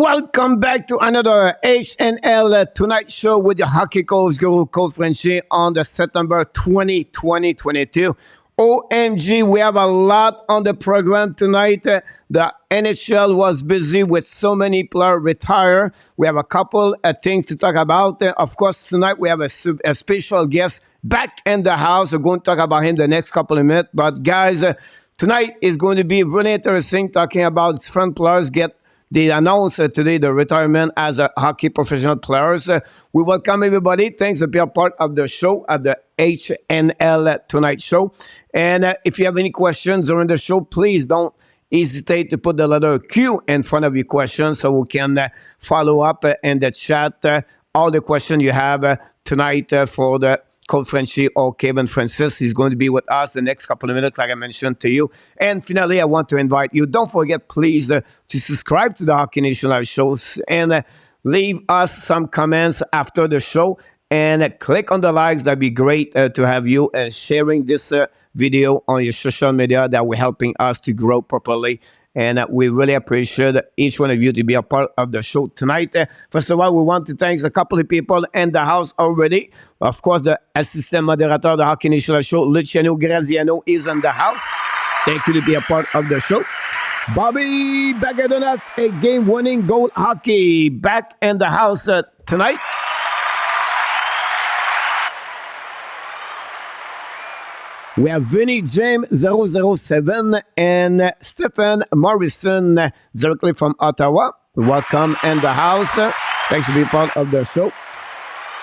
Welcome back to another HNL Tonight show with your hockey coach, Guru Coach Frenchy, on the September 2022. OMG, we have a lot on the program tonight. The NHL was busy with so many players retire. We have a couple of things to talk about. Of course, tonight we have a special guest back in the house. We're going to talk about him the next couple of minutes. But guys, tonight is going to be really interesting, talking about different players They announced today the retirement as a hockey professional players. We welcome everybody. Thanks for being a part of the show at the HNL Tonight show. And if you have any questions during the show, please don't hesitate to put the letter Q in front of your questions so we can follow up in the chat all the questions you have tonight for the Coach Frenchy or Kevin Francis. He's going to be with us the next couple of minutes, like I mentioned to you. And finally, I want to invite you, don't forget, please, to subscribe to the Hockey Nation Live shows and leave us some comments after the show and click on the likes. That'd be great to have you sharing this video on your social media. That will helping us to grow properly. And we really appreciate each one of you to be a part of the show tonight. First of all, we want to thank a couple of people in the house already. Of course, the assistant moderator of the Hockey Nation show, Luciano Graziano, is in the house. Thank you to be a part of the show. Bobby Bagadonuts, a game-winning goal hockey, back in the house tonight. We have Vinny James 007 and Stephen Morrison directly from Ottawa. Welcome in the house. Thanks for being part of the show.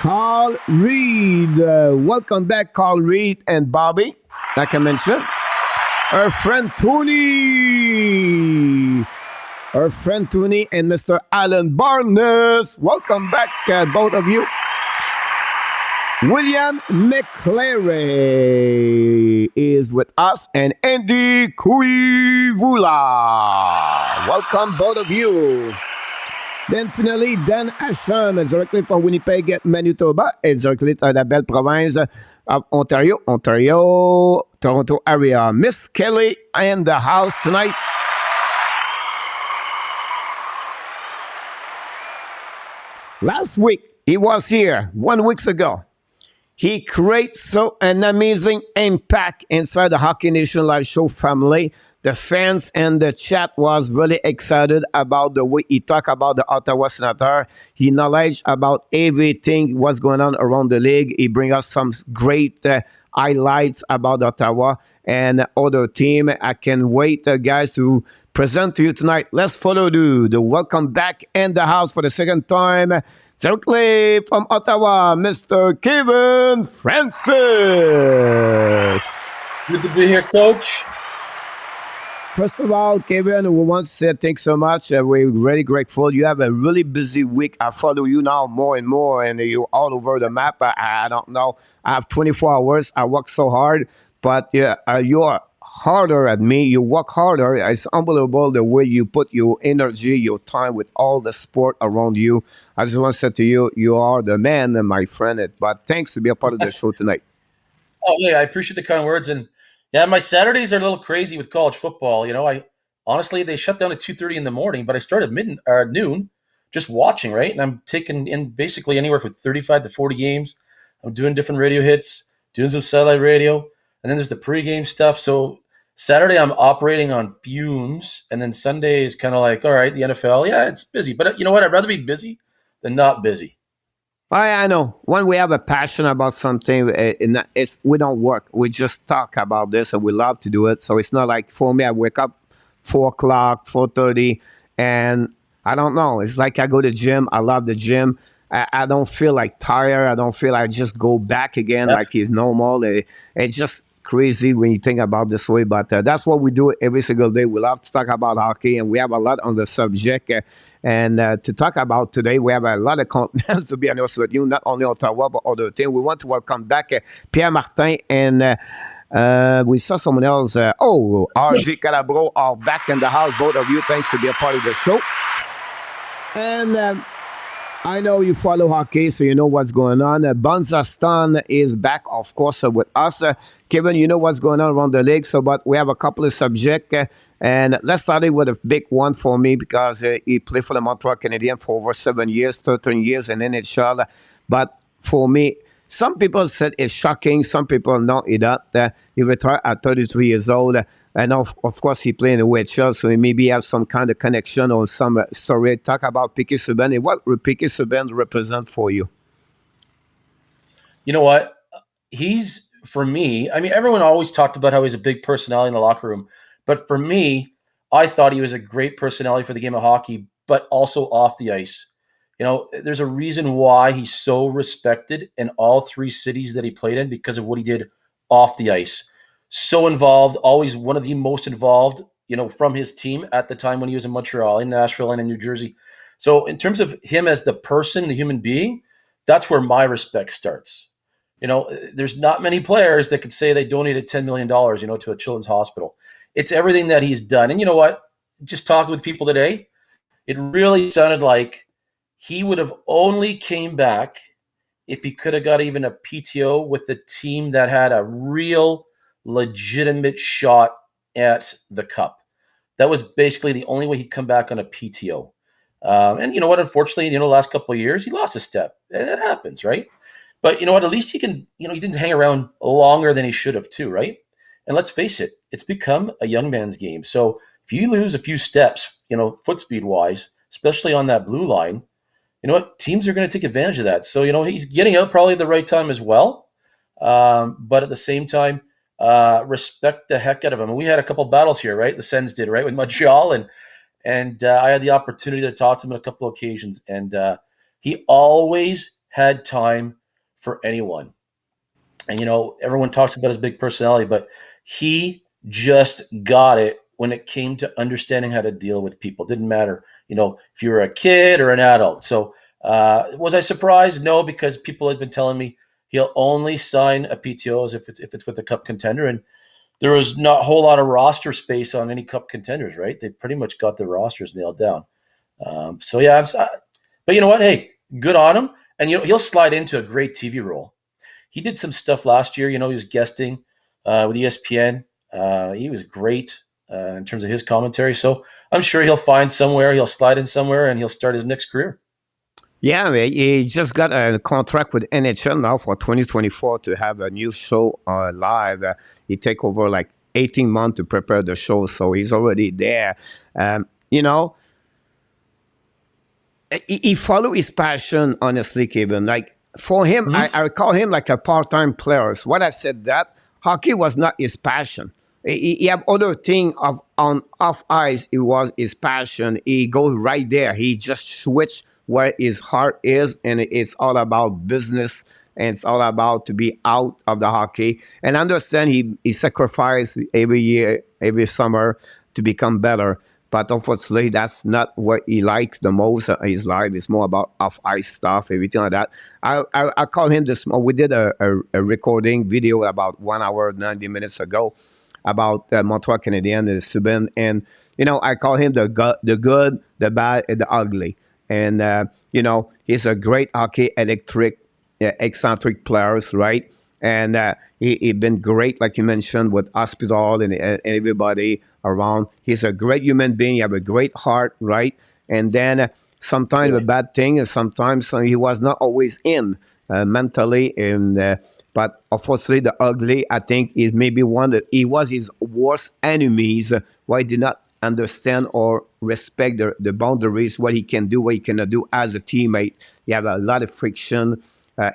Carl Reed. Welcome back, Carl Reed and Bobby, like I mentioned. Our friend Tony. Our friend Tony and Mr. Alan Barnes. Welcome back, both of you. William McClary is with us, and Andy Kuivula. Welcome, both of you. Then finally, Dan Asham, directly from Winnipeg, Manitoba, is directly to la belle province of Ontario, Toronto area. Miss Kelly in the house tonight. Last week, he was here 1 week ago. He creates an amazing impact inside the Hockey Nation Live show family. The fans and the chat was really excited about the way he talked about the Ottawa Senator. He knowledge about everything what's going on around the league. He bring us some great highlights about Ottawa and other team. I can't wait, guys, to present to you tonight. Let's follow the welcome back in the house for the second time. Directly from Ottawa, Mr. Kevin Francis. Good to be here, Coach. First of all, Kevin, we want to say thanks so much. We're really grateful. You have a really busy week. I follow you now more and more, and you're all over the map. I don't know. I have 24 hours. I work so hard, but you're harder at me. You work harder. It's unbelievable the way you put your energy, your time with all the sport around you. I just want to say to you, you are the man, my friend. But thanks to be a part of the show tonight. Oh, yeah, I appreciate the kind words. And yeah, my Saturdays are a little crazy with college football. You know, honestly, they shut down at 2:30 in the morning, but I start at noon just watching, right? And I'm taking in basically anywhere from 35 to 40 games. I'm doing different radio hits, doing some satellite radio, and then there's the pregame stuff. So Saturday, I'm operating on fumes, and then Sunday is kind of like, all right, the NFL, yeah, it's busy. But you know what? I'd rather be busy than not busy. I know. When we have a passion about something, we don't work. We just talk about this, and we love to do it. So it's not like, for me, I wake up 4 o'clock, 4:30, and I don't know. It's like I go to the gym. I love the gym. I don't feel like tired. I don't feel like I just go back again like it's normal. It's just crazy when you think about this way, but that's what we do every single day. We love to talk about hockey, and we have a lot on the subject. And to talk about today, we have a lot of content, to be honest with you, not only Ottawa, but other things. We want to welcome back Pierre Martin, and we saw someone else. RG Calabro are back in the house. Both of you, thanks to be a part of the show. And I know you follow hockey, so you know what's going on. Banzastan is back, of course, with us. Kevin, you know what's going on around the league, but we have a couple of subjects. And let's start it with a big one for me because he played for the Montreal Canadiens for over 7 years, 13 years in NHL. But for me, some people said it's shocking. Some people know it not. He retired at 33 years old. And of course, he played in the WHL, so he maybe have some kind of connection or some story. Talk about Piquet Subban. What would Piquet Subban represent for you? You know what? He's, for me, I mean, everyone always talked about how he's a big personality in the locker room. But for me, I thought he was a great personality for the game of hockey, but also off the ice. You know, there's a reason why he's so respected in all three cities that he played in because of what he did off the ice. So involved, always one of the most involved, you know, from his team at the time when he was in Montreal, in Nashville, and in New Jersey. So in terms of him as the person, the human being, that's where my respect starts. You know, there's not many players that could say they donated $10 million, you know, to a children's hospital. It's everything that he's done. And you know what? Just talking with people today, it really sounded like he would have only came back if he could have got even a PTO with the team that had a real legitimate shot at the cup. That was basically the only way he'd come back on a PTO. And you know what? Unfortunately, you know, the last couple of years, he lost a step. It happens, right? But you know what? At least he can, you know, he didn't hang around longer than he should have too, right? And let's face it, it's become a young man's game. So if you lose a few steps, you know, foot speed wise, especially on that blue line, you know what? Teams are going to take advantage of that. So, you know, he's getting out probably at the right time as well. But at the same time, respect the heck out of him. And we had a couple battles here, right? The Sens did, right, with Montreal. And I had the opportunity to talk to him on a couple of occasions. And he always had time for anyone. And, you know, everyone talks about his big personality, but he just got it when it came to understanding how to deal with people. It didn't matter, you know, if you were a kid or an adult. So was I surprised? No, because people had been telling me he'll only sign a PTOs if it's with a cup contender. And there was not a whole lot of roster space on any cup contenders, right? They pretty much got their rosters nailed down. So, yeah, but you know what? Hey, good on him. And, you know, he'll slide into a great TV role. He did some stuff last year. You know, he was guesting with ESPN. He was great in terms of his commentary. So I'm sure he'll find somewhere, he'll slide in somewhere, and he'll start his next career. Yeah, he just got a contract with NHL now for 2024 to have a new show live. He take over like 18 months to prepare the show, so he's already there. You know, he follow his passion, honestly, Kevin. Like, for him, I call him like a part-time player. So what I said that hockey was not his passion. He have other thing on off ice. It was his passion. He goes right there. He just switch where his heart is, and it's all about business, and it's all about to be out of the hockey. And understand he sacrificed every year, every summer to become better. But unfortunately, that's not what he likes the most in his life. It's more about off-ice stuff, everything like that. I call him this. We did a recording video about 1 hour, 90 minutes ago about Montreal Canadiens and Subban. And, you know, I call him the good, the bad, and the ugly. And, you know, he's a great hockey, eccentric players, right? And he been great, like you mentioned, with hospital and everybody around. He's a great human being. He have a great heart, right? And then sometimes a bad thing, and sometimes he was not always in mentally. And but unfortunately, the ugly, I think, is maybe one that he was his worst enemies. Why he did not understand or respect the boundaries, what he can do, what he cannot do as a teammate. He have a lot of friction.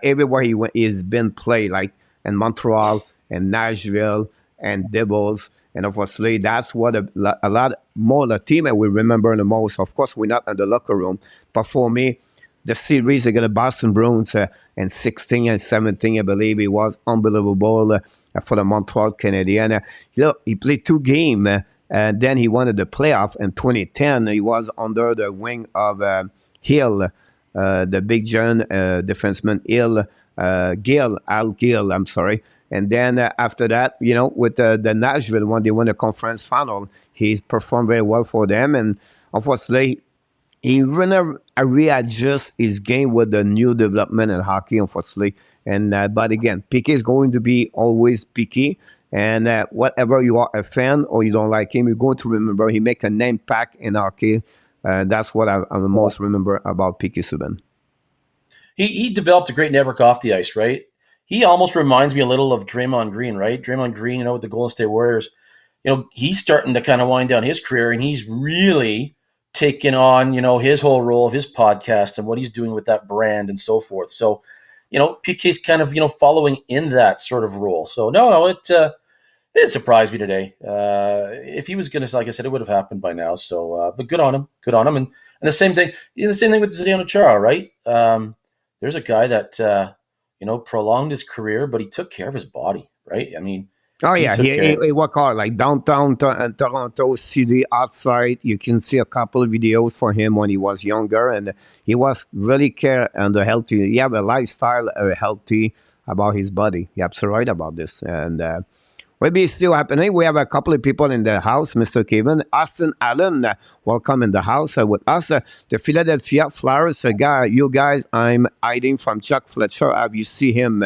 Everywhere he went, he's been played, like in Montreal and Nashville and Devils. And obviously, that's what a lot more the teammate will remember the most. Of course, we're not in the locker room. But for me, the series against the Boston Bruins in 16 and 17, I believe, it was unbelievable for the Montreal Canadiens. You know, he played 2 games, and then he won the playoff in 2010. He was under the wing of Hill, the big giant defenseman Al Gill, I'm sorry. And then after that, you know, with the Nashville one, they won the conference final. He performed very well for them. And unfortunately, he really readjust his game with the new development in hockey, unfortunately. And but again, Piqué is going to be always Piqué. And whatever you are a fan or you don't like him, you're going to remember he make an impact in hockey. That's what I most remember about Piquet Subban. He developed a great network off the ice, right? He almost reminds me a little of Draymond Green, right? Draymond Green, with the Golden State Warriors. He's starting to kind of wind down his career, and he's really taken on, his whole role of his podcast and what he's doing with that brand and so forth. So, PK's kind of, following in that sort of role. So, no, it didn't surprise me today. If he was going to, like I said, it would have happened by now. So, but good on him. And the same thing with Zdeno Chara, right? There's a guy that, prolonged his career, but he took care of his body, right? I mean, oh, yeah. He worked hard, like downtown Toronto City, outside. You can see a couple of videos for him when he was younger, and he was really care and healthy. He have a lifestyle healthy about his body. You're absolutely right about this. And maybe it's still happening. We have a couple of people in the house, Mr. Kevin. Austin Allen, welcome in the house with us. The Philadelphia Flyers guy, you guys, I'm hiding from Chuck Fletcher. Have you seen him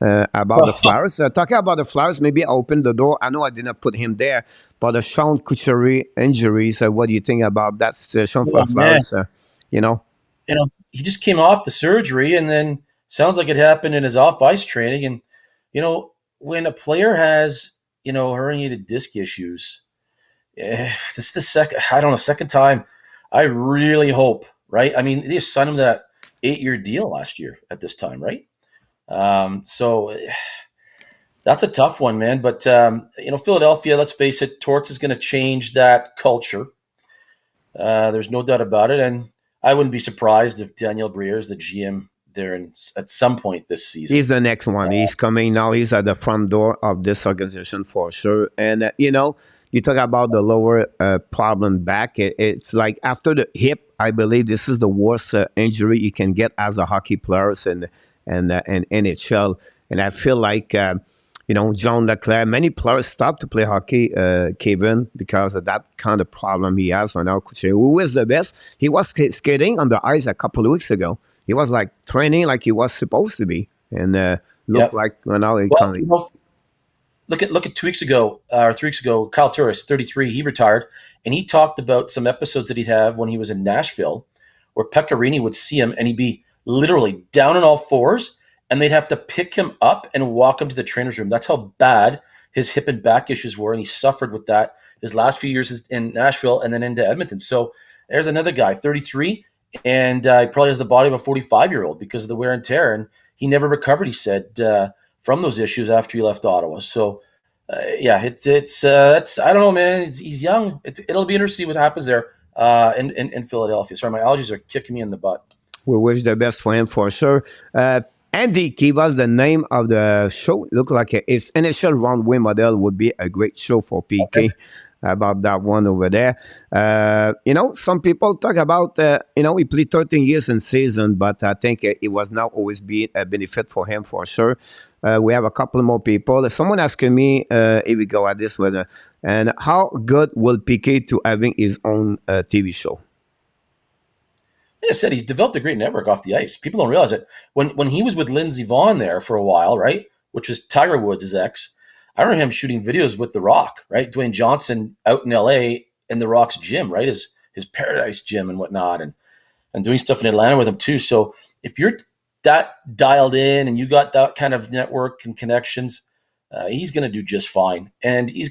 about the Flyers? Talking about the Flyers, maybe I opened the door. I know I didn't put him there, but the Sean Couturier injuries, what do you think about that situation for the Flyers? He just came off the surgery, and then sounds like it happened in his off-ice training. And, when a player has, herniated disc issues, this is the second time. I really hope, right? I mean, they just signed him that 8-year deal last year at this time, right? So that's a tough one, man. But, Philadelphia, let's face it, Torts is going to change that culture. There's no doubt about it. And I wouldn't be surprised if Daniel Briere is the GM there at some point this season. He's the next one. He's coming now. He's at the front door of this organization for sure. And, you talk about the lower problem back. It's like after the hip, I believe this is the worst injury you can get as a hockey player and NHL. And I feel like, John Leclerc, many players stopped to play hockey, Kevin, because of that kind of problem he has right now. Who is the best? He was skating on the ice a couple of weeks ago. He was like training like he was supposed to be, and looked like now he look at 2 weeks ago or 3 weeks ago. Kyle Turris, 33, he retired, and he talked about some episodes that he'd have when he was in Nashville, where Pecorini would see him and he'd be literally down on all fours, and they'd have to pick him up and walk him to the trainer's room. That's how bad his hip and back issues were, and he suffered with that his last few years in Nashville and then into Edmonton. So there's another guy, 33. And he probably has the body of a 45-year-old because of the wear and tear. And he never recovered, he said, from those issues after he left Ottawa. So, it's I don't know, man. He's young. It'll be interesting what happens there in Philadelphia. Sorry, my allergies are kicking me in the butt. We wish the best for him for sure. Andy, give us the name of the show. Look like his initial runway model would be a great show for PK. Okay. About that one over there. Some people talk about, he played 13 years in season, but I think it was not always be a benefit for him for sure. We have a couple more people. Someone asking me, if we go at this weather, and how good will PK to having his own TV show? Like I said, he's developed a great network off the ice. People don't realize it. When he was with Lindsey Vonn there for a while, right, which was Tiger Woods' ex, I remember him shooting videos with The Rock, right? Dwayne Johnson out in L.A. in The Rock's gym, right? His Paradise gym and whatnot, and doing stuff in Atlanta with him too. So if you're that dialed in and you got that kind of network and connections, he's going to do just fine. And he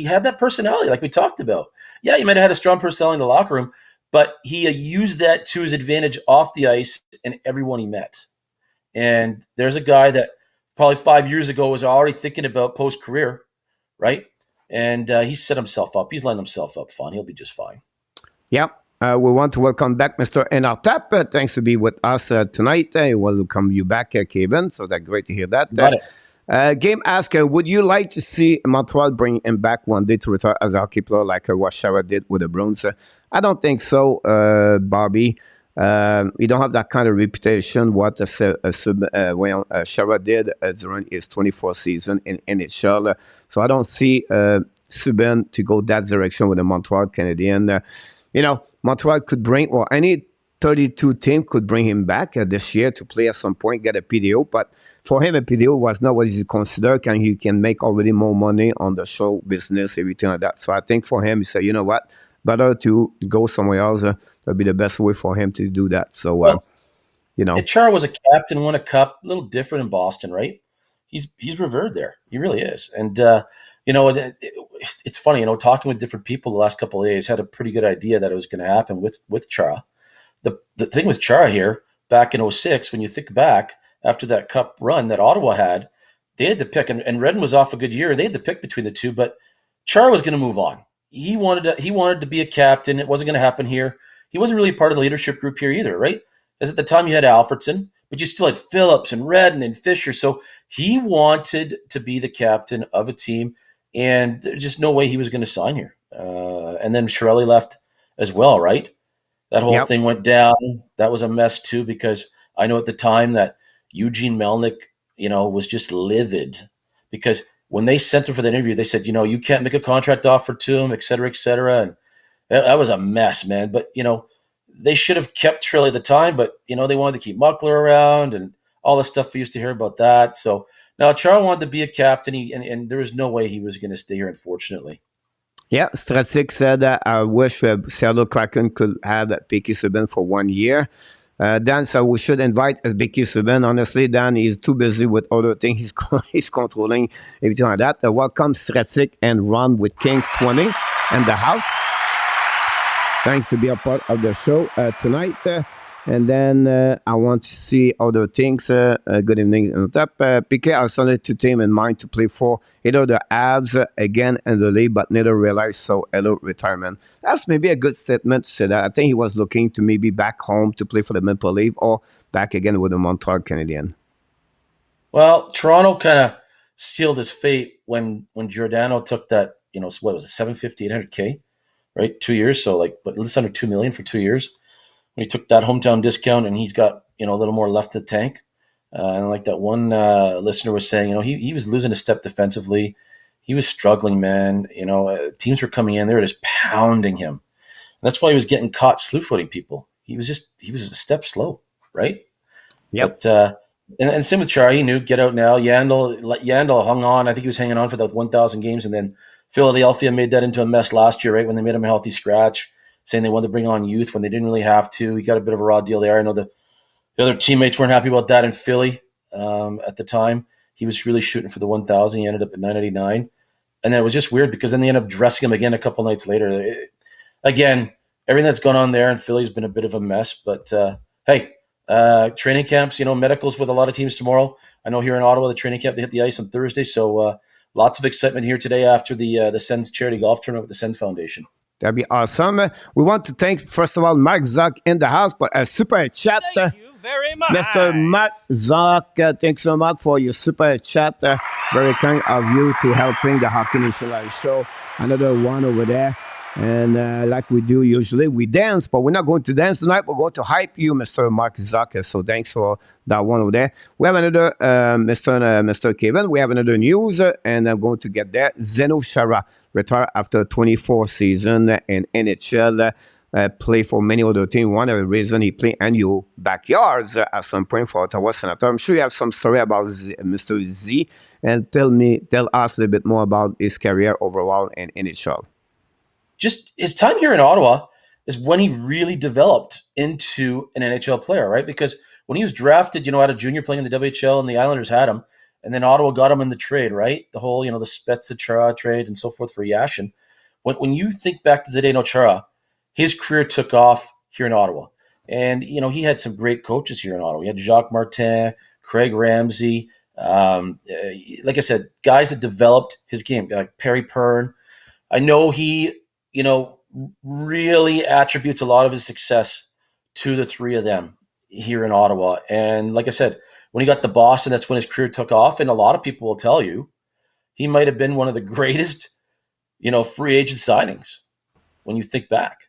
had that personality like we talked about. Yeah, he might have had a strong personality in the locker room, but he used that to his advantage off the ice and everyone he met. And there's a guy that probably 5 years ago was already thinking about post-career, right? And he's set himself up. He's lined himself up fine. He'll be just fine. Yep. We want to welcome back Mr. Enartap. Thanks to be with us tonight. Welcome you back, Kevin. So that's great to hear that. Got it. Game asker, would you like to see Montreal bring him back one day to retire as a hockey player like what Chara did with the Bruins? I don't think so, Bobby. We don't have that kind of reputation what Chara did during his 24th season in NHL. So I don't see Subban to go that direction with the Montreal Canadiens. Montreal could bring, or any 32 team could bring him back this year to play at some point, get a PDO. But for him, a PDO was not what he considered, and he can make already more money on the show business, everything like that. So I think for him, he said, you know what, better to go somewhere else. That'd be the best way for him to do that. So, Well, you know. Chara was a captain, won a cup, a little different in Boston, right? He's revered there. He really is. And, it's funny, talking with different people the last couple of days, had a pretty good idea that it was going to happen with Chara. The thing with Chara here, back in 06, when you think back, after that cup run that Ottawa had, they had to pick, and Redden was off a good year. They had to pick between the two, but Chara was going to move on. He wanted to be a captain. It wasn't going to happen here. He wasn't really part of the leadership group here either, right? As at the time you had Alfredson, but you still had Phillips and Redden and Fisher. So he wanted to be the captain of a team, and there's just no way he was going to sign here. And then Chiarelli left as well, right? That whole thing went down. That was a mess too, because I know at the time that Eugene Melnick, was just livid, because when they sent him for that interview, they said, you can't make a contract offer to him, et cetera, et cetera. And that was a mess, man. But, they should have kept Chiarelli at the time, but, they wanted to keep Muckler around and all the stuff we used to hear about that. So now Chara wanted to be a captain, and there was no way he was going to stay here, unfortunately. Yeah, Stratic said that I wish Seattle Kraken could have Piquet Subban for 1 year. Dan said we should invite Piquet Subban. Honestly, Dan is too busy with other things. He's controlling everything like that. Welcome Stratic and Ron with Kings 20 and the house. Thanks to be a part of the show tonight. And then I want to see other things. Good evening. On top, Piquet has only two teams in mind to play for. Either the Habs again in the league, but neither realized so hello retirement. That's maybe a good statement to say that. I think he was looking to maybe back home to play for the Maple Leaf or back again with the Montreal Canadiens. Well, Toronto kind of sealed his fate when Giordano took that, what was it, 750, 800K, right? 2 years. So less under $2 million for 2 years. When he took that hometown discount, and he's got a little more left in the tank, and like that one listener was saying, he was losing a step defensively. He was struggling, man. Teams were coming in, they were just pounding him. And that's why he was getting caught slew-footing people. He was a step slow, right? But and same with Chara. He knew get out now. Yandle hung on. I think he was hanging on for the 1,000 games, and then Philadelphia made that into a mess last year, right, when they made him a healthy scratch, saying they wanted to bring on youth when they didn't really have to. He got a bit of a raw deal there. I know the other teammates weren't happy about that in Philly at the time. He was really shooting for the 1,000. He ended up at 999. And then it was just weird because then they ended up dressing him again a couple nights later. Again, everything that's gone on there in Philly has been a bit of a mess. But, hey, training camps, medicals with a lot of teams tomorrow. I know here in Ottawa, the training camp, they hit the ice on Thursday. So lots of excitement here today after the Sens charity golf tournament with the Sens Foundation. That'd be awesome. We want to thank, first of all, Mark Zuck in the house for a super chat. Thank you very much. Mr. Mark Zuck, thanks so much for your super chat. Very kind of you to helping the Hockey Nation Live show. Another one over there. And like we do usually, we dance, but we're not going to dance tonight. We're going to hype you, Mr. Mark Zuck. So thanks for that one over there. We have another, Mr. Kevin. We have another news, and I'm going to get there. Zdeno Chara retired after 24 season in NHL. Play for many other teams. One of the reasons he played in your backyards at some point for Ottawa Senator. I'm sure you have some story about Mr. Z, and tell us a little bit more about his career overall in NHL. Just his time here in Ottawa is when he really developed into an NHL player, right? Because when he was drafted, out of junior playing in the WHL, and the Islanders had him, and then Ottawa got him in the trade, right? The whole, the Spezza Chara trade and so forth for Yashin. When you think back to Zdeno Chara, his career took off here in Ottawa. And, he had some great coaches here in Ottawa. He had Jacques Martin, Craig Ramsey, like I said, guys that developed his game, like Perry Pern. I know he, really attributes a lot of his success to the three of them here in Ottawa. And like I said, when he got to Boston, that's when his career took off. And a lot of people will tell you he might have been one of the greatest, free agent signings when you think back.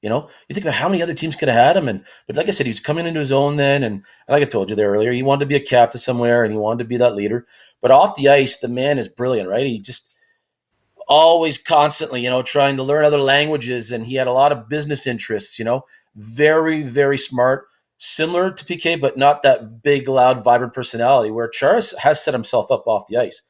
You think about how many other teams could have had him. But like I said, he was coming into his own then. And like I told you there earlier, he wanted to be a captain somewhere, and he wanted to be that leader. But off the ice, the man is brilliant, right? He just always constantly, trying to learn other languages. And he had a lot of business interests, very, very smart, similar to PK, but not that big, loud, vibrant personality, where Chara has set himself up off the ice.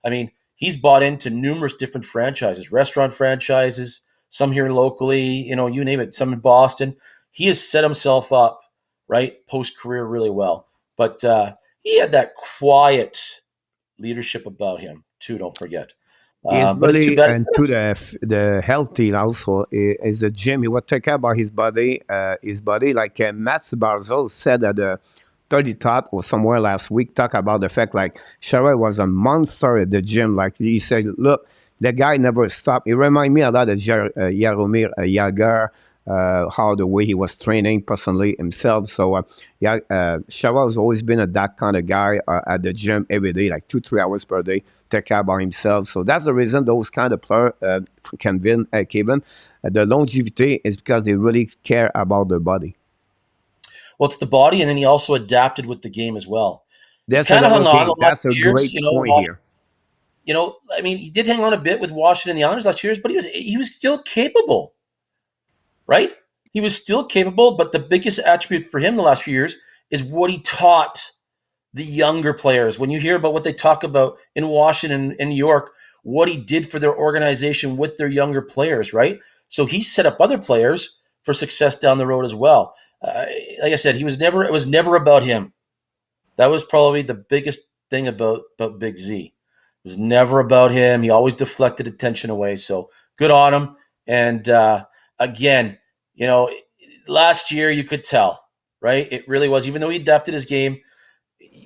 I mean, he's bought into numerous different franchises, restaurant franchises, some here locally, you name it, some in Boston. He has set himself up, right, post-career really well. But he had that quiet leadership about him, too, don't forget. He's But it's too really bad. into the healthy also is the gym. He will take care about his body. Like Matt Barzell said at the 30 Thought or somewhere last week, talk about the fact like Chara was a monster at the gym. Like he said, look, the guy never stopped. He remind me a lot of Jaromir Jagr, how the way he was training personally himself. So Chara has always been that kind of guy at the gym every day, like 2-3 hours per day, take care about himself. So that's the reason those kind of players can win, Kevin. The longevity is because they really care about their body. Well, it's the body, and then he also adapted with the game as well. That's kind of hung on the That's a years, great point here. I mean, he did hang on a bit with Washington and the Islanders last year, but he was still capable, right? He was still capable, but the biggest attribute for him the last few years is what he taught the younger players. When you hear about what they talk about in Washington and New York, what he did for their organization with their younger players, right? So he set up other players for success down the road as well. Like I said, it was never about him. That was probably the biggest thing about Big Z. It was never about him. He always deflected attention away. So good on him. And again, last year you could tell, right? It really was, even though he adapted his game.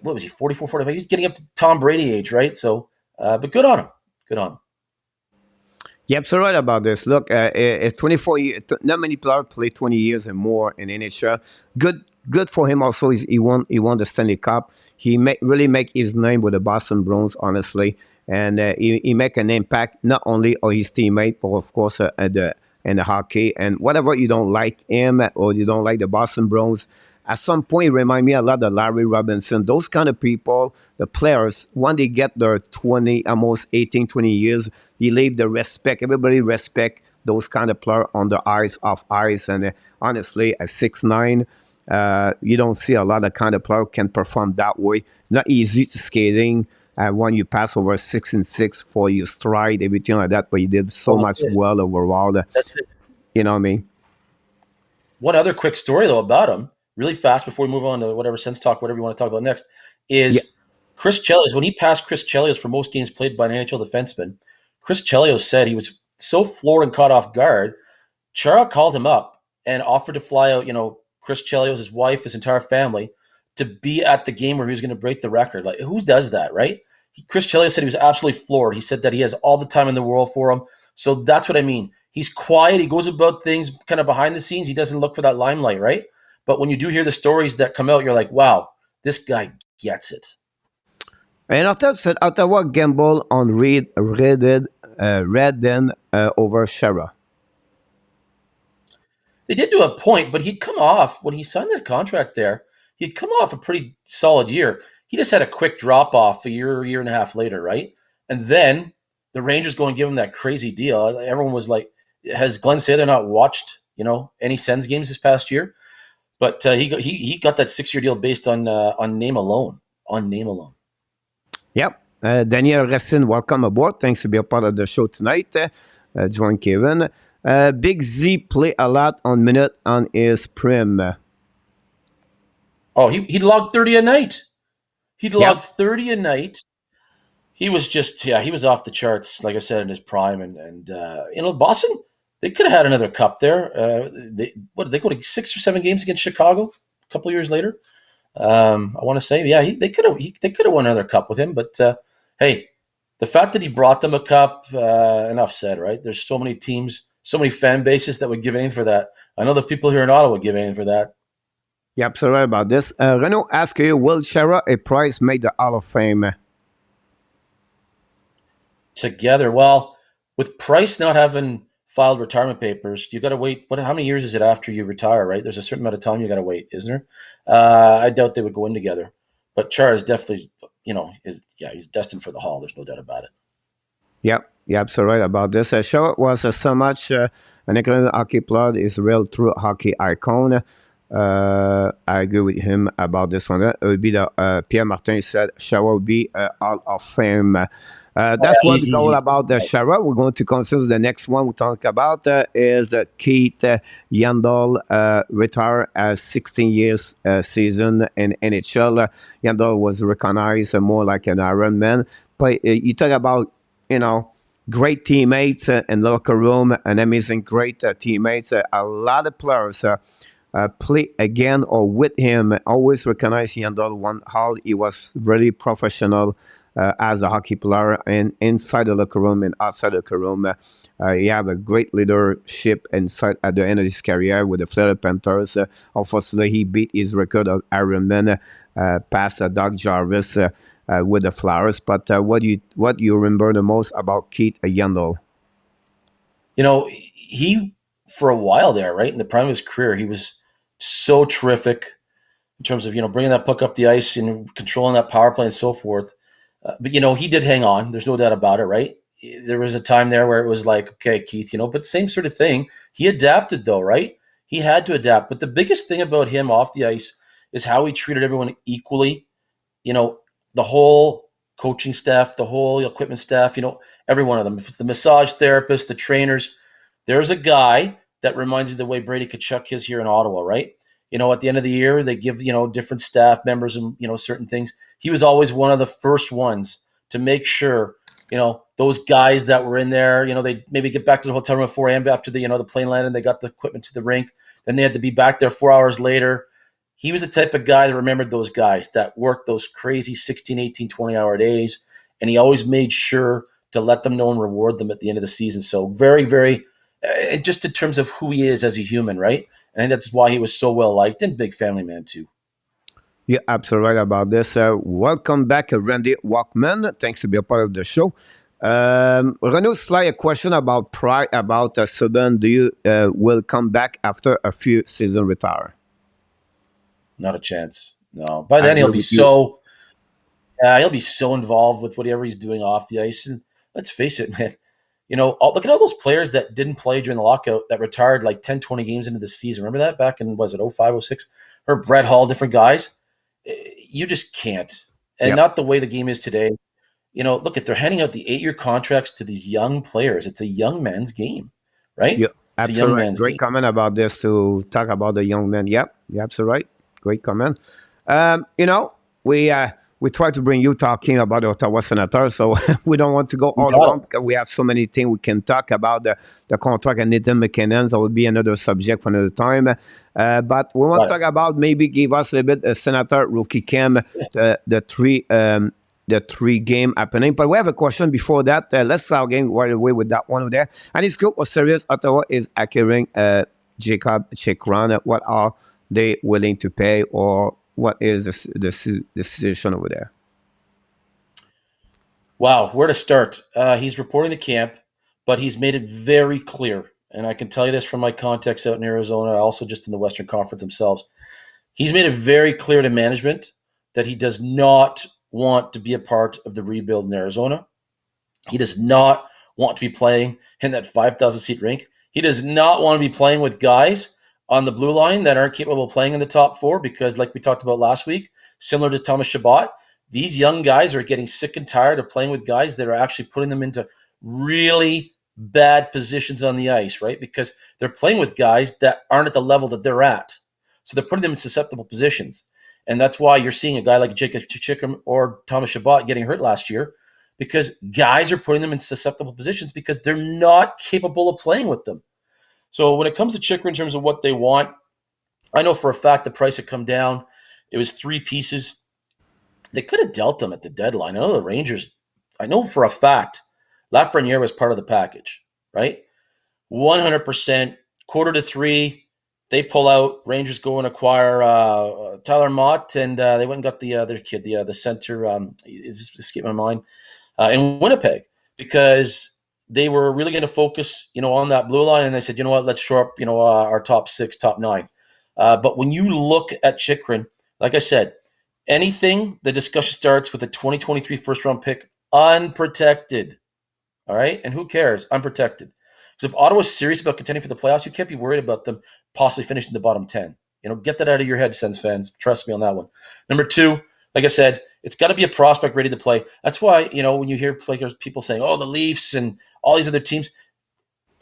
What was he, 44, 45? He was getting up to Tom Brady age, right? So, but good on him. Good on him. Yep, so right about this. Look, it's 24 years. Not many players play 20 years and more in NHL. Good for him. Also, he won the Stanley Cup. He really make his name with the Boston Bruins, honestly, and he make an impact not only on his teammate, but of course in the hockey. And whatever you don't like him or you don't like the Boston Bruins, at some point, it remind me a lot of Larry Robinson. Those kind of people, the players, when they get their 20, almost 18, 20 years, they leave the respect. Everybody respect those kind of players on the ice, off ice. And honestly, at 6'9", you don't see a lot of kind of player can perform that way. It's not easy to skating when you pass over 6'6" for your stride, everything like that, but you did so much well overall. That's it. You know what I mean? One other quick story, though, about him, really fast before we move on to whatever Sens talk, whatever you want to talk about next, is Chris Chelios. When he passed Chris Chelios for most games played by an NHL defenseman, Chris Chelios said he was so floored and caught off guard, Chara called him up and offered to fly out, Chris Chelios, his wife, his entire family, to be at the game where he was going to break the record. Like, who does that, right? Chris Chelios said he was absolutely floored. He said that he has all the time in the world for him. So that's what I mean. He's quiet. He goes about things kind of behind the scenes. He doesn't look for that limelight, right? But when you do hear the stories that come out, you're like, wow, this guy gets it. And Ottawa gamble on Redden over Chara. They did do a point, but he'd come off, when he signed that contract there, he'd come off a pretty solid year. He just had a quick drop-off a year and a half later, right? And then the Rangers go and give him that crazy deal. Everyone was like, has Glenn Sather not watched, any Sens games this past year? But he got that 6-year deal based on name alone. On name alone. Yep. Daniel Racine, welcome aboard. Thanks to be a part of the show tonight. Join Kevin. Big Z play a lot on minute on his prim. Oh, he'd log 30 a night. He'd log 30 a night. He was just, he was off the charts, like I said, in his prime. And Boston, they could have had another cup there. They go to 6 or 7 games against Chicago a couple of years later? I want to say, they could have won another cup with him. But hey, the fact that he brought them a cup, enough said, right? There's so many teams, so many fan bases that would give anything for that. I know the people here in Ottawa would give anything for that. Yeah, absolutely right about this. Renaud asks you, will Chara a prize make the Hall of Fame? Together, well, with Price not having filed retirement papers, you got to wait. How many years is it after you retire, right? There's a certain amount of time you got to wait, isn't there? I doubt they would go in together. But Chara is definitely, he's destined for the Hall. There's no doubt about it. Yep, you're absolutely right about this. Chara was so much an excellent hockey player, is real true hockey icon. I agree with him about this one. It would be the Pierre Martin said Chara will be Hall of Fame. That's what we go Easy. about the Chara. We're going to consider the next one we talk about is Keith Yandle retire as 16 years season in NHL. Yandle was recognized more like an Iron Man. But you talk about, you know, great teammates in the locker room, an amazing great teammates. A lot of players play again or with him. Always recognize Yandle how he was really professional as a hockey player and inside the locker room and outside the locker room. He have a great leadership inside at the end of his career with the Florida Panthers. Unfortunately, he beat his record of Ironman past Doug Jarvis with the Flyers. But what you remember the most about Keith Yandle? You know, he for a while there, right in the prime of his career, he was so terrific in terms of bringing that puck up the ice and controlling that power play and so forth. But he did hang on. There's no doubt about it, right? There was a time there where it was like, okay, Keith, but same sort of thing. He adapted though, right? He had to adapt. But the biggest thing about him off the ice is how he treated everyone equally. The whole coaching staff, the whole equipment staff, every one of them. If it's the massage therapist, the trainers, there's a guy that reminds me of the way Brady Tkachuk is here in Ottawa, right? At the end of the year, they give, different staff members and, certain things. He was always one of the first ones to make sure, those guys that were in there, they maybe get back to the hotel room at 4 a.m. after the plane landed, they got the equipment to the rink. Then they had to be back there 4 hours later. He was the type of guy that remembered those guys that worked those crazy 16, 18, 20-hour days. And he always made sure to let them know and reward them at the end of the season. So very, very, just in terms of who he is as a human, right? And I think that's why he was so well liked and big family man too. You're absolutely right about this. Welcome back, Randy Walkman. Thanks to be a part of the show. Renaud Sly, a question about Subban. Do you will come back after a few seasons retire? Not a chance. No. By then he'll be so involved with whatever he's doing off the ice. And let's face it, man. Look at all those players that didn't play during the lockout that retired like 10, 20 games into the season. Remember that back in, was it 05, 06? Or Brett Hall, different guys. You just can't. And not the way the game is today. Look, they're handing out the 8-year contracts to these young players. It's a young man's game, right? Yeah, it's a young man's great game. Comment about this to talk about the young men. Yep, you're absolutely right. Great comment. We try to bring you talking about the Ottawa Senators, so we don't want to go all around because we have so many things we can talk about. The contract and Nathan McKinnon, so it will be another subject for another time. But we want to talk about maybe give us a bit of Senator rookie camp, the three game happening. But we have a question before that. Let's start getting right away with that one over there. And it's good. What serious Ottawa is acquiring Jacob Chychrun. What are they willing to pay, or what is the situation over there? Wow, where to start? He's reporting the camp, but he's made it very clear, and I can tell you this from my contacts out in Arizona, also just in the Western Conference themselves. He's made it very clear to management that he does not want to be a part of the rebuild in Arizona. He does not want to be playing in that 5,000-seat rink. He does not want to be playing with guys on the blue line that aren't capable of playing in the top four because, like we talked about last week, similar to Thomas Chabot, these young guys are getting sick and tired of playing with guys that are actually putting them into really bad positions on the ice, right? Because they're playing with guys that aren't at the level that they're at. So they're putting them in susceptible positions. And that's why you're seeing a guy like Jacob Chychrun or Thomas Chabot getting hurt last year, because guys are putting them in susceptible positions because they're not capable of playing with them. So when it comes to Chychrun in terms of what they want, I know for a fact the price had come down. It was 3 pieces. They could have dealt them at the deadline. I know the Rangers, I know for a fact Lafreniere was part of the package, right? 100%, quarter to 3, they pull out. Rangers go and acquire Tyler Mott, and they went and got the other kid, the center, is escaping my mind, in Winnipeg, because they were really going to focus, on that blue line, and they said, you know what, let's shore up, our top 6, top 9. But when you look at Chychrun, like I said, anything, the discussion starts with a 2023 first-round pick, unprotected, all right? And who cares? Unprotected. Because if Ottawa's serious about contending for the playoffs, you can't be worried about them possibly finishing the bottom 10. Get that out of your head, Sens fans. Trust me on that one. Number 2, like I said, it's got to be a prospect ready to play. That's why, when you hear people saying, oh, the Leafs and all these other teams,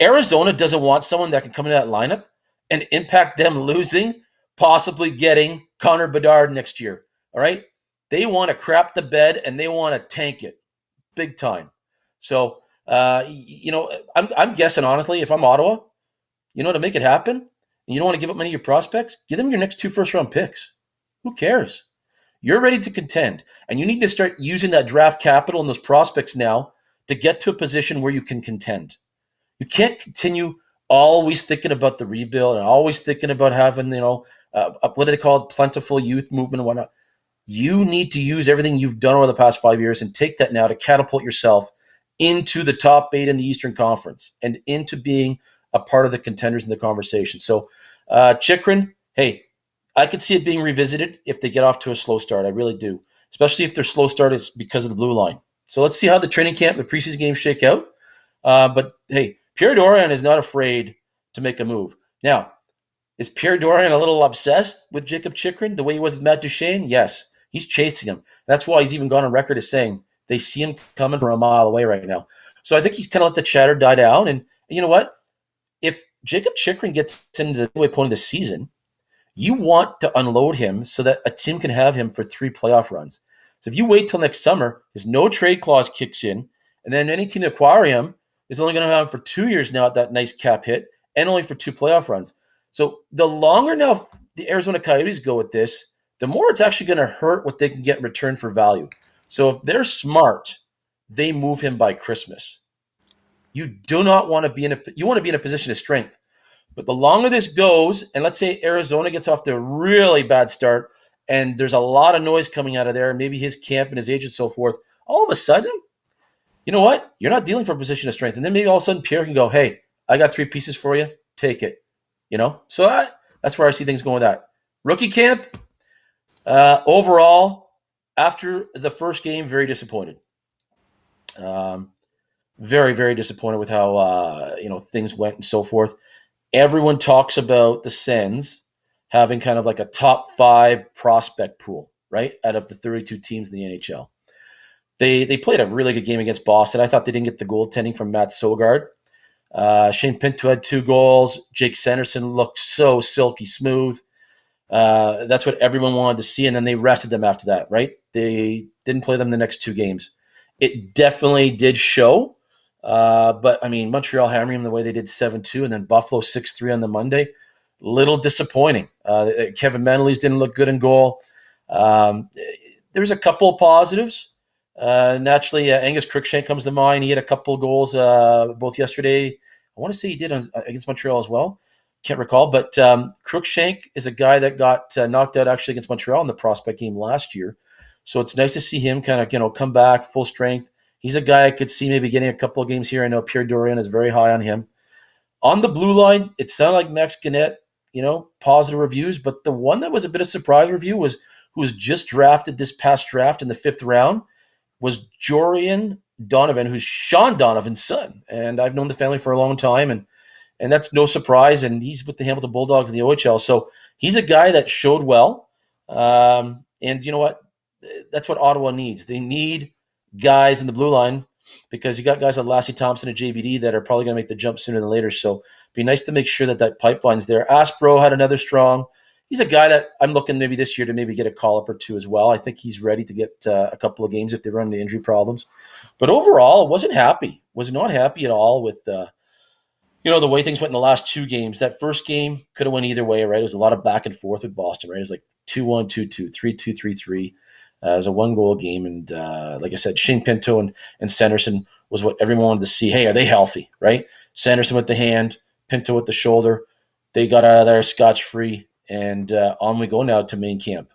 Arizona doesn't want someone that can come into that lineup and impact them losing, possibly getting Connor Bedard next year. All right? They want to crap the bed and they want to tank it big time. So, I'm guessing, honestly, if I'm Ottawa, to make it happen, and you don't want to give up many of your prospects, give them your next 2 first-round picks. Who cares? You're ready to contend, and you need to start using that draft capital and those prospects now to get to a position where you can contend. You can't continue always thinking about the rebuild and always thinking about having, what do they call it, plentiful youth movement and whatnot. You need to use everything you've done over the past 5 years and take that now to catapult yourself into the top 8 in the Eastern Conference and into being a part of the contenders in the conversation. So, Chychrun, hey, I could see it being revisited if they get off to a slow start. I really do, especially if their slow start is because of the blue line. So let's see how the training camp, the preseason games shake out. But hey, Pierre Dorion is not afraid to make a move. Now, is Pierre Dorion a little obsessed with Jacob Chychrun the way he was with Matt Duchene? Yes, he's chasing him. That's why he's even gone on record as saying they see him coming from a mile away right now. So I think he's kind of let the chatter die down. And you know what? If Jacob Chychrun gets into the midway point of the season, you want to unload him so that a team can have him for 3 playoff runs. So if you wait till next summer, his no trade clause kicks in, and then any team to acquire him is only going to have him for 2 years now at that nice cap hit and only for 2 playoff runs. So the longer now the Arizona Coyotes go with this, the more it's actually going to hurt what they can get in return for value. So if they're smart, they move him by Christmas. You do not want to be you want to be in a position of strength. But the longer this goes, and let's say Arizona gets off to a really bad start, and there's a lot of noise coming out of there, maybe his camp and his agent and so forth, all of a sudden, you know what? You're not dealing from a position of strength. And then maybe all of a sudden Pierre can go, hey, I got 3 pieces for you. Take it. So that's where I see things going with that. Rookie camp, overall, after the first game, very disappointed. Very, very disappointed with how things went and so forth. Everyone talks about the Sens having kind of like a top 5 prospect pool, right, out of the 32 teams in the NHL. They played a really good game against Boston. I thought they didn't get the goaltending from Matt Sogard. Shane Pinto had 2 goals. Jake Sanderson looked so silky smooth. That's what everyone wanted to see, and then they rested them after that, right? They didn't play them the next 2 games. It definitely did show. But, I mean, Montreal hammering them the way they did 7-2, and then Buffalo 6-3 on the Monday. Little disappointing. Kevin Mendelys didn't look good in goal. There's a couple of positives. Naturally, Angus Crookshank comes to mind. He had a couple of goals both yesterday. I want to say he did against Montreal as well. Can't recall. But Crookshank is a guy that got knocked out actually against Montreal in the prospect game last year. So it's nice to see him kind of come back full strength. He's a guy I could see maybe getting a couple of games here. I know Pierre Dorion is very high on him. On the blue line, it sounded like Max Gannett, positive reviews. But the one that was a bit of surprise review was who was just drafted this past draft in the 5th round was Jorian Donovan, who's Sean Donovan's son. And I've known the family for a long time, and that's no surprise. And he's with the Hamilton Bulldogs in the OHL. So he's a guy that showed well. And you know what? That's what Ottawa needs. They need guys in the blue line because you got guys like Lassie Thompson and JBD that are probably going to make the jump sooner than later. So it'd be nice to make sure that pipeline's there. Aspro had another strong. He's a guy that I'm looking maybe this year to maybe get a call-up or 2 as well. I think he's ready to get a couple of games if they run into injury problems. But overall, wasn't happy. Was not happy at all with the way things went in the last 2 games. That first game could have went either way, right? It was a lot of back and forth with Boston, right? It was like 2-1, 2-2, 3-2, 3-3. It was a 1-goal game. And like I said, Shane Pinto and Sanderson was what everyone wanted to see. Hey, are they healthy, right? Sanderson with the hand, Pinto with the shoulder. They got out of there scotch-free. And on we go now to main camp.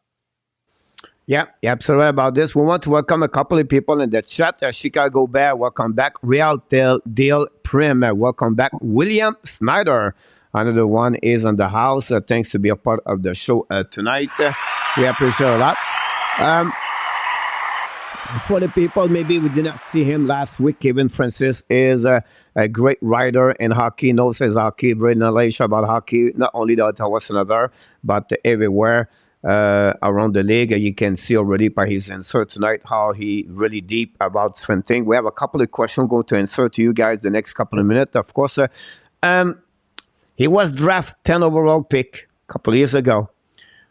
Yeah, you're absolutely right about this. We want to welcome a couple of people in the chat. Chicago Bear, welcome back. Real Dale Prim, welcome back. William Snyder, another one is on the house. Thanks to be a part of the show tonight. We appreciate a lot. For the people, maybe we did not see him last week. Kevin Francis is a great writer in hockey, knows his hockey, very knowledge about hockey, not only the Ottawa Senator, but everywhere around the league. You can see already by his answer tonight how he really deep about different things. We have a couple of questions going to answer to you guys the next couple of minutes. Of course, he was drafted 10 overall pick a couple of years ago.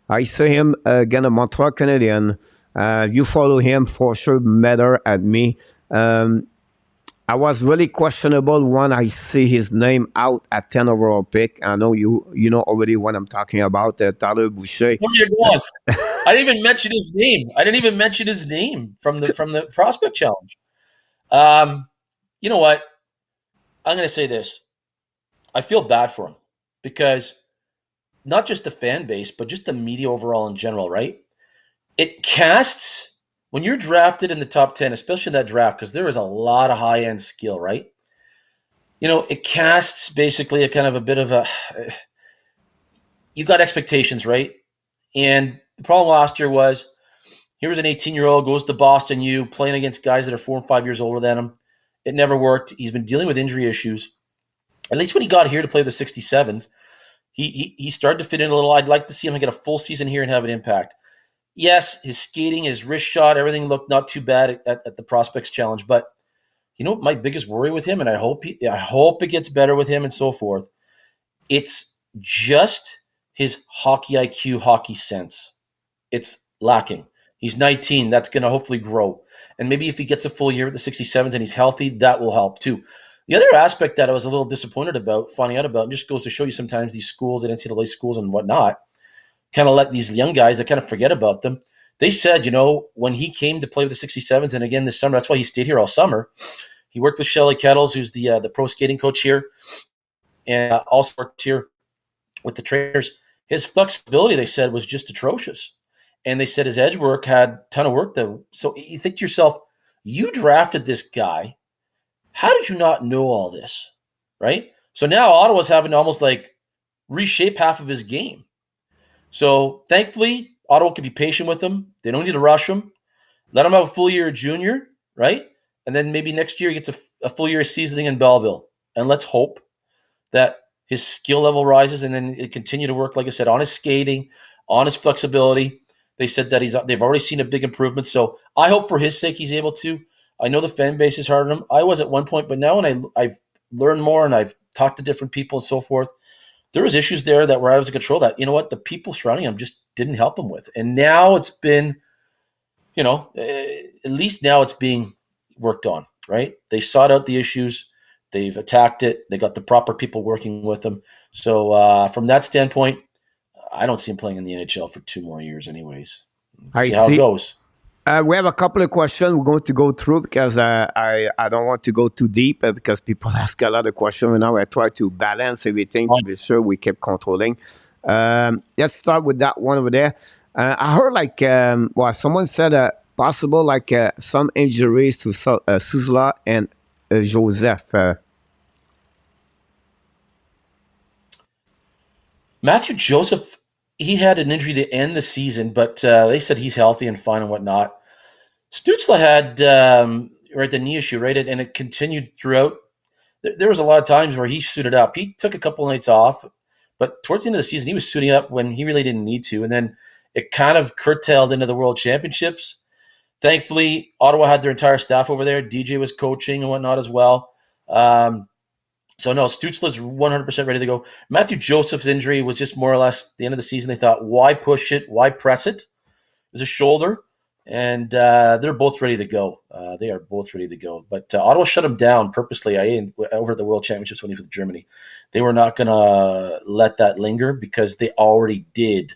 I see him again a Montreal Canadian. You follow him for sure, matter at me. I was really questionable when I see his name out at 10 overall pick. I know you know already what I'm talking about, Tyler Boucher. Where you going? I didn't even mention his name. I didn't even mention his name from the prospect challenge. You know what? I'm going to say this. I feel bad for him because not just the fan base, but just the media overall in general, right? It casts, when you're drafted in the top 10, especially in that draft, because there is a lot of high-end skill, right? You know, it casts basically a kind of a bit of a, you got expectations, right? And the problem last year was, here was an 18-year-old, goes to Boston U, playing against guys that are 4 and 5 years older than him. It never worked. He's been dealing with injury issues. At least when he got here to play the 67s, he started to fit in a little. I'd like to see him get a full season here and have an impact. Yes, his skating, his wrist shot, everything looked not too bad at the Prospects Challenge. But you know what my biggest worry with him, and I hope it gets better with him and so forth, it's just his hockey IQ, hockey sense. It's lacking. He's 19. That's going to hopefully grow. And maybe if he gets a full year at the 67s and he's healthy, that will help too. The other aspect that I was a little disappointed about, finding out about, and just goes to show you sometimes these schools, the NCAA schools and whatnot, kind of let these young guys, that kind of forget about them. They said, you know, when he came to play with the 67s, and again this summer, that's why he stayed here all summer. He worked with Shelley Kettles, who's the pro skating coach here, and also worked here with the trainers. His flexibility, they said, was just atrocious. And they said his edge work had a ton of work, though. So you think to yourself, you drafted this guy. How did you not know all this, right? So now Ottawa's having to almost like reshape half of his game. So thankfully, Ottawa can be patient with him. They don't need to rush him. Let him have a full year of junior, right? And then maybe next year he gets a full year of seasoning in Belleville. And let's hope that his skill level rises and then it continue to work, like I said, on his skating, on his flexibility. They said that they've already seen a big improvement. So I hope for his sake he's able to. I know the fan base is hard on him. I was at one point, but now when I've learned more and I've talked to different people and so forth, there was issues there that were out of control that, you know what, the people surrounding him just didn't help him with. And now it's been, you know, at least now it's being worked on, right? They sought out the issues. They've attacked it. They got the proper people working with them. So from that standpoint, I don't see him playing in the NHL for 2 more years anyways. See how it goes. We have a couple of questions we're going to go through because I don't want to go too deep because people ask a lot of questions. And now I try to balance everything to be sure we keep controlling. Let's start with that one over there. I heard like, someone said possible like some injuries to Suzla and Joseph. Matthew Joseph, he had an injury to end the season, but they said he's healthy and fine and whatnot. Stützle had the knee issue, right? And it continued throughout. There was a lot of times where he suited up. He took a couple of nights off, but towards the end of the season, he was suiting up when he really didn't need to. And then it kind of curtailed into the World Championships. Thankfully, Ottawa had their entire staff over there. DJ was coaching and whatnot as well. So no, Stützle's 100% ready to go. Matthew Joseph's injury was just more or less the end of the season. They thought, why push it? Why press it? It was a shoulder. And they're both ready to go. They are both ready to go. But Ottawa shut him down purposely over the World Championships when he was with Germany. They were not going to let that linger because they already did,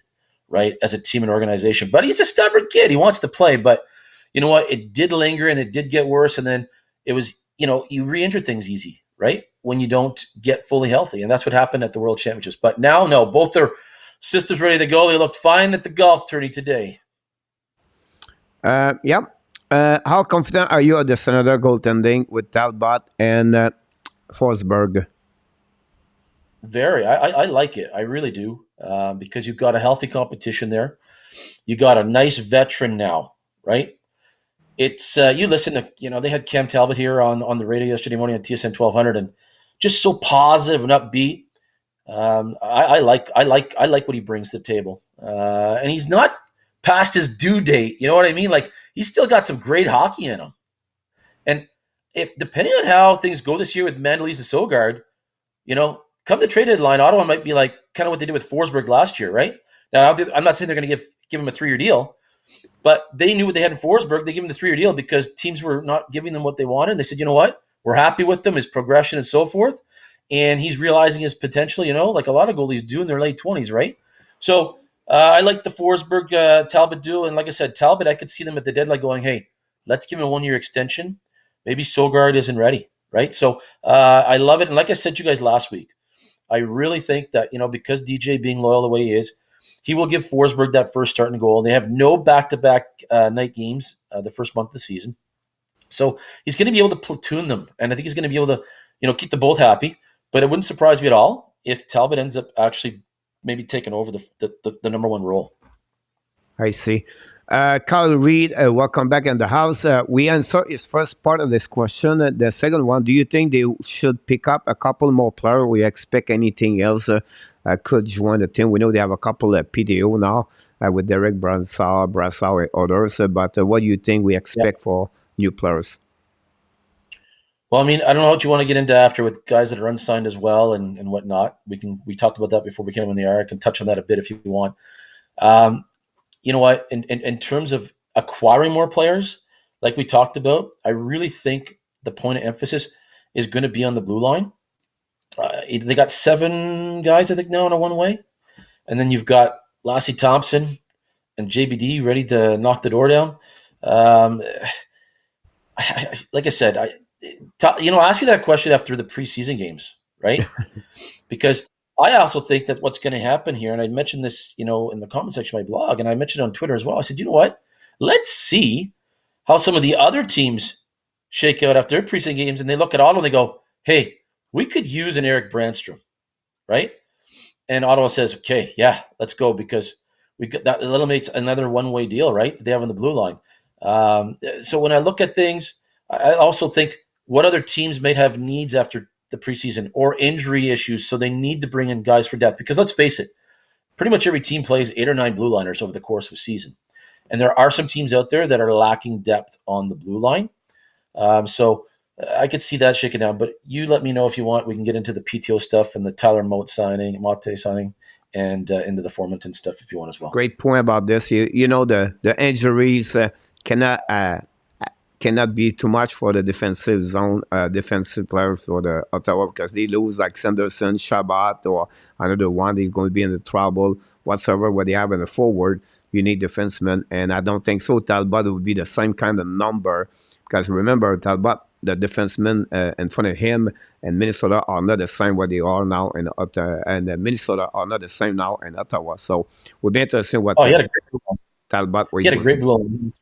right, as a team and organization. But he's a stubborn kid. He wants to play. But you know what? It did linger and it did get worse. And then it was, you know, you re-injure things easy, right, when you don't get fully healthy. And that's what happened at the World Championships. But now, no, both their systems ready to go. They looked fine at the golf tourney today. How confident are you at the Senator goaltending with Talbot and Forsberg? Very. I like it. I really do. Because you've got a healthy competition there. You got a nice veteran now, right? it's you listen to, they had Cam Talbot here on the radio yesterday morning on TSN 1200, and just so positive and upbeat. I like what he brings to the table, and he's not past his due date. You know what I mean? Like, he's still got some great hockey in him, and if depending on how things go this year with Mandolise and Sogard, come the trade deadline, Ottawa might be like kind of what they did with Forsberg last year, right? Now, I'm not saying they're going to give him a 3-year deal, but they knew what they had in Forsberg. They gave him the 3-year deal because teams were not giving them what they wanted. They said, you know what? We're happy with them, his progression and so forth. And he's realizing his potential, like a lot of goalies do in their late 20s, right? So I like the Forsberg-Talbot duo. And like I said, Talbot, I could see them at the deadline going, hey, let's give him a 1-year extension. Maybe Sogard isn't ready, right? So I love it. And like I said to you guys last week, I really think that, because DJ being loyal the way he is, he will give Forsberg that first start and goal. They have no back-to-back night games the first month of the season. So he's going to be able to platoon them. And I think he's going to be able to, keep them both happy. But it wouldn't surprise me at all if Talbot ends up actually maybe taking over the number one role. I see. Carl Reed, welcome back in the house. We answered his first part of this question. The second one, do you think they should pick up a couple more players? We expect anything else could join the team? We know they have a couple of PDO now with Derek Brassard, and others. But what do you think we expect for new players? Well, I mean, I don't know what you want to get into after with guys that are unsigned as well and whatnot. We talked about that before we came on the air. I can touch on that a bit if you want. You know what? In terms of acquiring more players, like we talked about, I really think the point of emphasis is going to be on the blue line. They got 7 guys, I think, now in a one-way. And then you've got Lassie Thompson and JBD ready to knock the door down. Like I said, ask me that question after the preseason games, right? Because I also think that what's going to happen here, and I mentioned this, in the comment section of my blog, and I mentioned it on Twitter as well. I said, you know what? Let's see how some of the other teams shake out after their preseason games, and they look at Ottawa and they go, hey, we could use an Eric Brandstrom, right? And Ottawa says, okay, yeah, let's go, because that eliminates another one-way deal, right, that they have on the blue line. So when I look at things, I also think what other teams might have needs after the preseason or injury issues, so they need to bring in guys for depth. Because let's face it, pretty much every team plays 8 or 9 blue liners over the course of a season. And there are some teams out there that are lacking depth on the blue line. So I could see that shaking down. But you let me know if you want. We can get into the PTO stuff and the Tyler Motte signing, and into the Formington stuff if you want as well. Great point about this. The injuries cannot be too much for the defensive zone, defensive players for the Ottawa, because they lose like Sanderson, Shabbat, or another one. They're going to be in the trouble whatsoever. What they have in the forward, you need defensemen, and I don't think so. Talbot would be the same kind of number, because remember, Talbot, the defensemen in front of him and Minnesota are not the same what they are now in Ottawa, and Minnesota are not the same now in Ottawa. So we'll be interested what he had a great blue line. Talbot. He had a great blue line.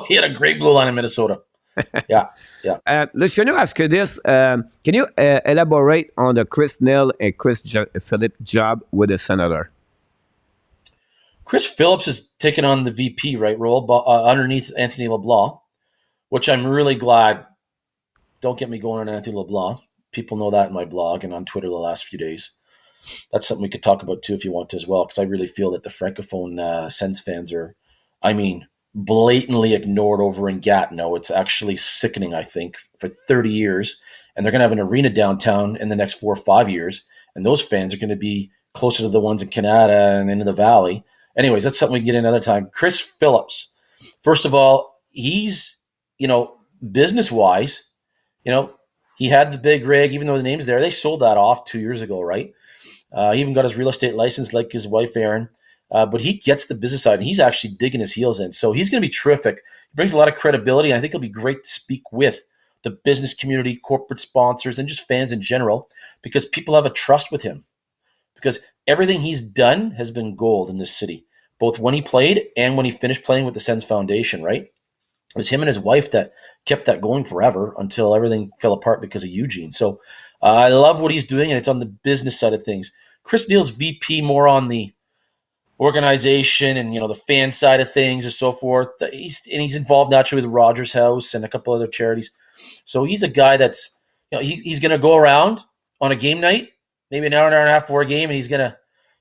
He had a great blue line in Minnesota. Yeah. Luciano ask you this. Can you elaborate on the Chris Neil and Chris Phillips job with the Senator? Chris Phillips is taking on the VP role underneath Anthony LeBlanc, which I'm really glad. Don't get me going on Anthony LeBlanc. People know that in my blog and on Twitter the last few days. That's something we could talk about too if you want to as well, because I really feel that the francophone Sens fans are, blatantly ignored over in Gatineau. It's actually sickening, I think, for 30 years. And they're going to have an arena downtown in the next 4 or 5 years. And those fans are going to be closer to the ones in Canada and into the Valley. Anyways, that's something we can get in another time. Chris Phillips, first of all, he's, business-wise, he had the big rig, even though the name's there. They sold that off 2 years ago, right? He even got his real estate license like his wife, Erin. But he gets the business side, and he's actually digging his heels in. So he's going to be terrific. He brings a lot of credibility, and I think it'll be great to speak with the business community, corporate sponsors, and just fans in general, because people have a trust with him. Because everything he's done has been gold in this city, both when he played and when he finished playing with the Sens Foundation, right? It was him and his wife that kept that going forever until everything fell apart because of Eugene. So I love what he's doing, and it's on the business side of things. Chris Neil's VP more on the organization and the fan side of things and so forth. He's involved naturally with Rogers House and a couple other charities. So he's a guy that's he's going to go around on a game night, maybe an hour and a half before a game, and he's going to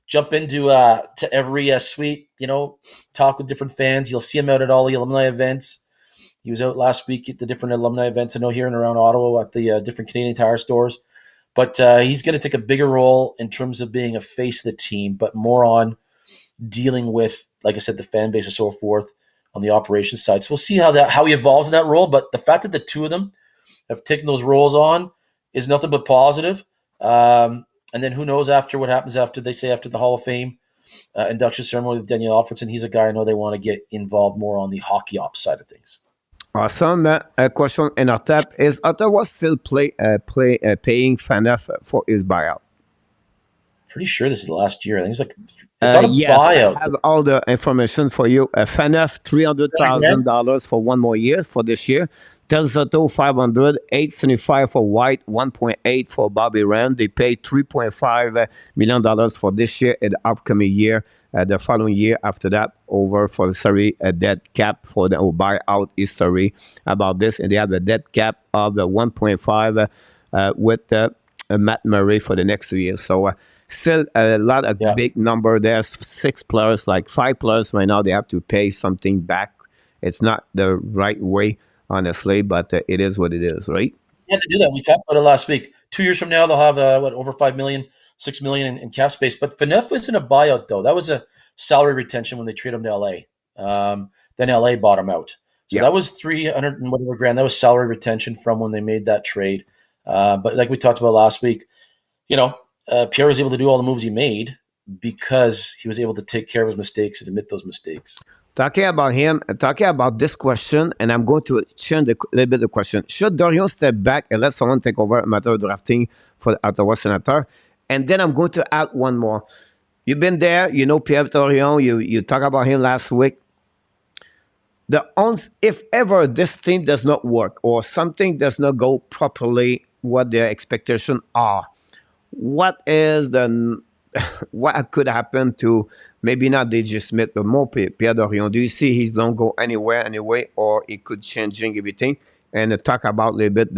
jump into to every suite, talk with different fans. You'll see him out at all the alumni events. He was out last week at the different alumni events, I know, here and around Ottawa at the different Canadian Tire stores. But he's going to take a bigger role in terms of being a face of the team, but more on dealing with, like I said, the fan base and so forth on the operations side. So we'll see how he evolves in that role. But the fact that the two of them have taken those roles on is nothing but positive. And then who knows what happens after the Hall of Fame induction ceremony with Daniel Alfredson. He's a guy I know they want to get involved more on the hockey ops side of things. Awesome. A question in our tap: is Ottawa still paying Faneuf for his buyout? Pretty sure this is the last year. I think it's on a yes, buyout. I have all the information for you. Faneuf, $300,000 for 1 more year for this year. Del Zotto, $500, $875 for White, $1.8 for Bobby Rand. They paid $3.5 million for this year and the upcoming year. The following year after that, over for the salary dead cap for the buyout history about this. And they have a dead cap of 1.5 with Matt Murray for the next 2 years. So still a lot of big number. There's 6 players, like 5 players right now. They have to pay something back. It's not the right way, honestly, but it is what it is, right? You have to do that. We talked about it last week. 2 years from now, they'll have over $5 million, $6 million in cap space. But Faneuf wasn't a buyout, though. That was a salary retention when they traded him to LA. Then LA bought him out. So that was $300 and whatever grand. That was salary retention from when they made that trade. But like we talked about last week, Pierre was able to do all the moves he made because he was able to take care of his mistakes and admit those mistakes. Talking about this question, and I'm going to change a little bit the question. Should Dorion step back and let someone take over a matter of drafting for the Ottawa Senator? And then I'm going to add one more. You've been there, Pierre Dorion, you talked about him last week. If ever this team does not work or something does not go properly what their expectations are, what could happen to maybe not DJ Smith, but more Pierre Dorion? Do you see he don't go anywhere anyway, or it could changing everything? And talk about a little bit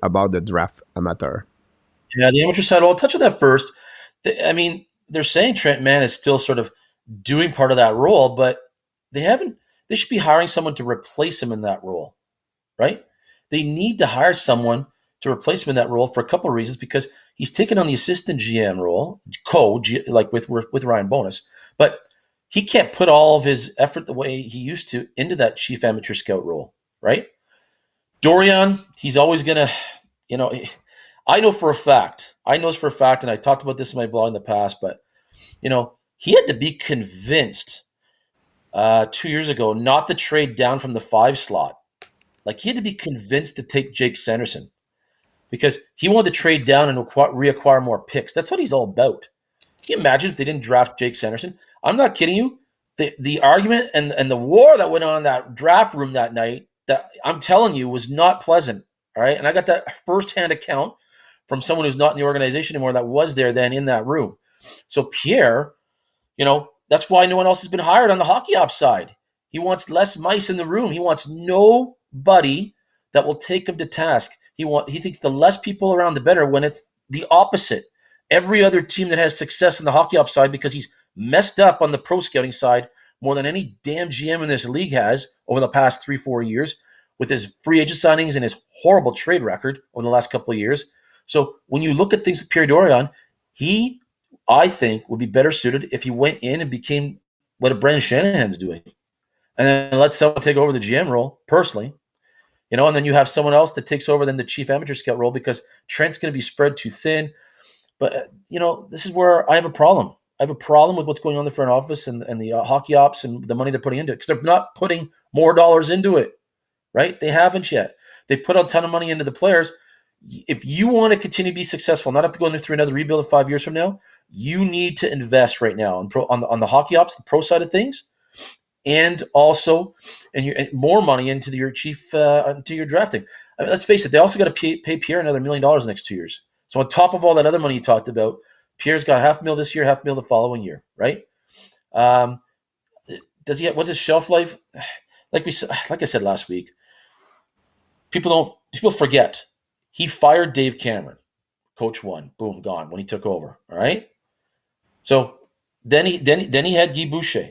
about the draft amateur. Yeah, the amateur side. Well, I'll touch on that first. They're saying Trent Mann is still sort of doing part of that role, but they should be hiring someone to replace him in that role, right? They need to hire someone to replace him in that role for a couple of reasons, because he's taken on the assistant GM role, like with Ryan Bonus, but he can't put all of his effort the way he used to into that chief amateur scout role, right? Dorion, he's always going to, I know for a fact, and I talked about this in my blog in the past, but, he had to be convinced 2 years ago not to trade down from the 5 slot. Like, he had to be convinced to take Jake Sanderson because he wanted to trade down and reacquire more picks. That's what he's all about. Can you imagine if they didn't draft Jake Sanderson? I'm not kidding you. The argument and the war that went on in that draft room that night, that I'm telling you, was not pleasant. All right. And I got that firsthand account from someone who's not in the organization anymore that was there then in that room. So Pierre, that's why no one else has been hired on the hockey ops side. He wants less mice in the room. He wants nobody that will take him to task. He thinks the less people around, the better, when it's the opposite. Every other team that has success in the hockey ops side, because he's messed up on the pro scouting side more than any damn GM in this league has over the past 3-4 years, with his free agent signings and his horrible trade record over the last couple of years. So when you look at things with Pierre Dorion, he, I think, would be better suited if he went in and became what a Brendan Shanahan's doing, and then let someone take over the GM role personally, and then you have someone else that takes over then the chief amateur scout role, because Trent's going to be spread too thin. But, this is where I have a problem. I have a problem with what's going on in the front office and the hockey ops and the money they're putting into it, because they're not putting more dollars into it, right? They haven't yet. They put a ton of money into the players. If you want to continue to be successful, not have to go through another rebuild 5 years from now, you need to invest right now on the hockey ops, the pro side of things, and also more money into your into your drafting. I mean, let's face it, they also got to pay Pierre another $1 million the next 2 years. So on top of all that other money you talked about, Pierre's got $500,000 this year, $500,000 the following year, right? Does he? What's his shelf life? Like I said last week, people forget. He fired Dave Cameron, coach one, boom, gone when he took over. All right. So then he had Guy Boucher,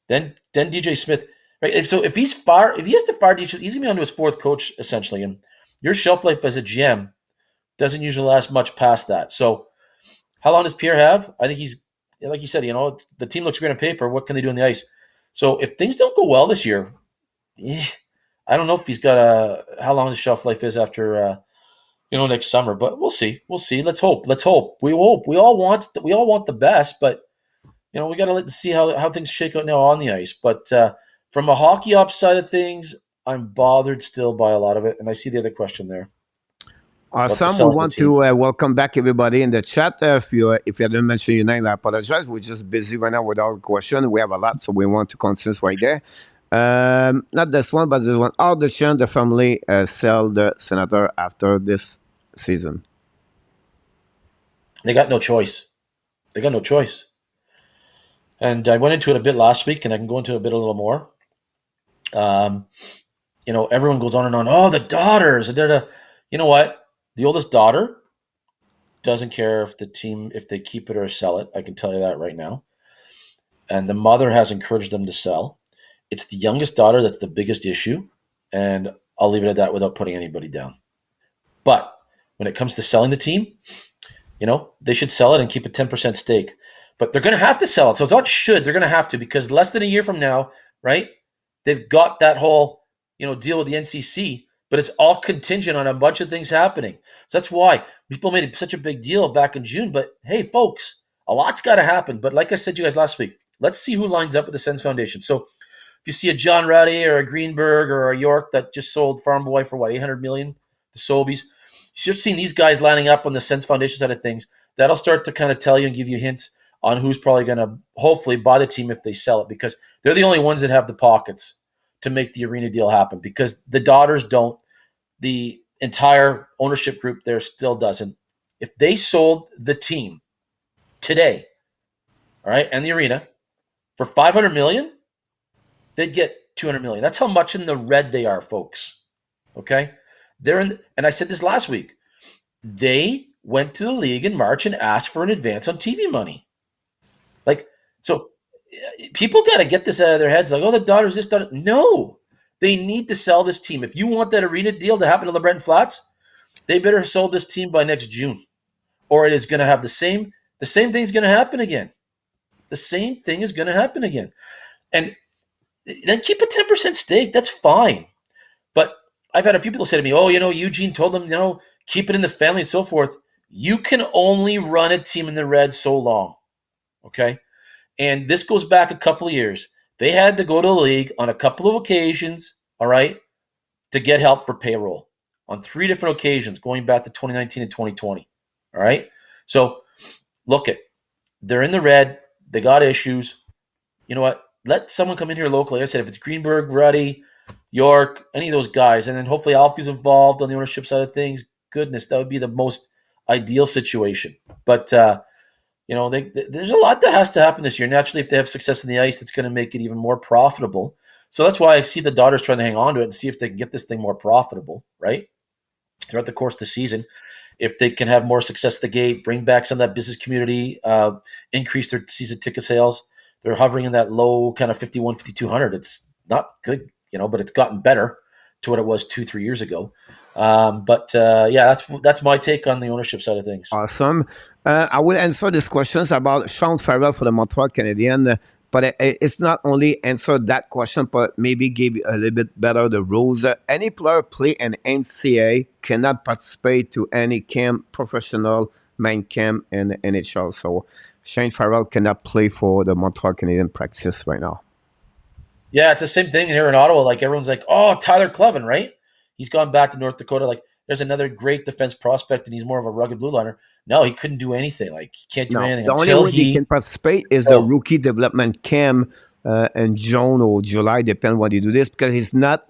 then DJ Smith. Right. So if he has to fire DJ, he's gonna be on to his fourth coach essentially, and your shelf life as a GM doesn't usually last much past that. So how long does Pierre have? I think he's, like you said, the team looks great on paper. What can they do on the ice? So if things don't go well this year, I don't know if he's got how long his shelf life is after next summer, but we'll see. We'll see. Let's hope. We hope. We all want the best, but we got to see how things shake out now on the ice. But from a hockey ops side of things, I'm bothered still by a lot of it, and I see the other question there. Awesome. We want to welcome back everybody in the chat. If you didn't mention your name, I apologize. We're just busy right now with our question. We have a lot, so we want to concentrate right there. Not this one, but this one. How the Chien, the family, sell the Senator after this season? They got no choice. And I went into it a bit last week, and I can go into it a little more. Everyone goes on and on. Oh, the daughters. You know what? The oldest daughter doesn't care if they keep it or sell it. I can tell you that right now. And the mother has encouraged them to sell. It's the youngest daughter that's the biggest issue, and I'll leave it at that without putting anybody down. But when it comes to selling the team, they should sell it and keep a 10% stake. But they're going to have to sell it. So it's not should. They're going to have to, because less than a year from now, right, they've got that whole deal with the NCC. But it's all contingent on a bunch of things happening. So that's why people made such a big deal back in June. But hey, folks, a lot's got to happen. But like I said to you guys last week, let's see who lines up with the Sens Foundation. So if you see a John Ruddy or a Greenberg or a York that just sold Farm Boy for what, $800 million to Sobeys, you're seeing these guys lining up on the Sens Foundation side of things. That'll start to kind of tell you and give you hints on who's probably going to hopefully buy the team if they sell it, because they're the only ones that have the pockets to make the arena deal happen, because the daughters don't. The entire ownership group there still doesn't. If they sold the team today, all right, and the arena for $500 million, they'd get $200 million. That's how much in the red they are, folks. Okay? And I said this last week. They went to the league in March and asked for an advance on TV money. So people got to get this out of their heads. Like, oh, the daughters just done it. No. They need to sell this team. If you want that arena deal to happen to the LeBreton Flats, they better sell this team by next June, or it is going to have the same thing is going to happen again. The same thing is going to happen again. And then keep a 10% stake. That's fine. But I've had a few people say to me, oh, Eugene told them, keep it in the family and so forth. You can only run a team in the red so long. Okay? And this goes back a couple of years. They had to go to the league on a couple of occasions, all right, to get help for payroll on 3 different occasions going back to 2019 and 2020, all right? So look they're in the red. They got issues. You know what? Let someone come in here locally. Like I said, if it's Greenberg, Ruddy, York, any of those guys, and then hopefully Alfie's involved on the ownership side of things, goodness, that would be the most ideal situation. But there's a lot that has to happen this year. Naturally, if they have success in the ice, it's going to make it even more profitable. So that's why I see the daughters trying to hang on to it and see if they can get this thing more profitable, right? Throughout the course of the season. If they can have more success at the gate, bring back some of that business community, increase their season ticket sales. They're hovering in that low kind of 51, 5,200. It's not good, but it's gotten better to what it was 2-3 years ago. That's my take on the ownership side of things. Awesome. I will answer these questions about Sean Farrell for the Montreal Canadiens, but it's not only answer that question, but maybe give a little bit better the rules. Any player play in NCAA cannot participate to any camp, professional main camp in the NHL. So Shane Farrell cannot play for the Montreal Canadiens practice right now. Yeah, it's the same thing here in Ottawa. Like, everyone's like, oh, Tyler Clevin, right? He's gone back to North Dakota. Like, there's another great defense prospect, and he's more of a rugged blue liner. No, he couldn't do anything. Like, he can't do anything. The only way he can participate is the rookie development camp in June or July, depending when you do this, because he's not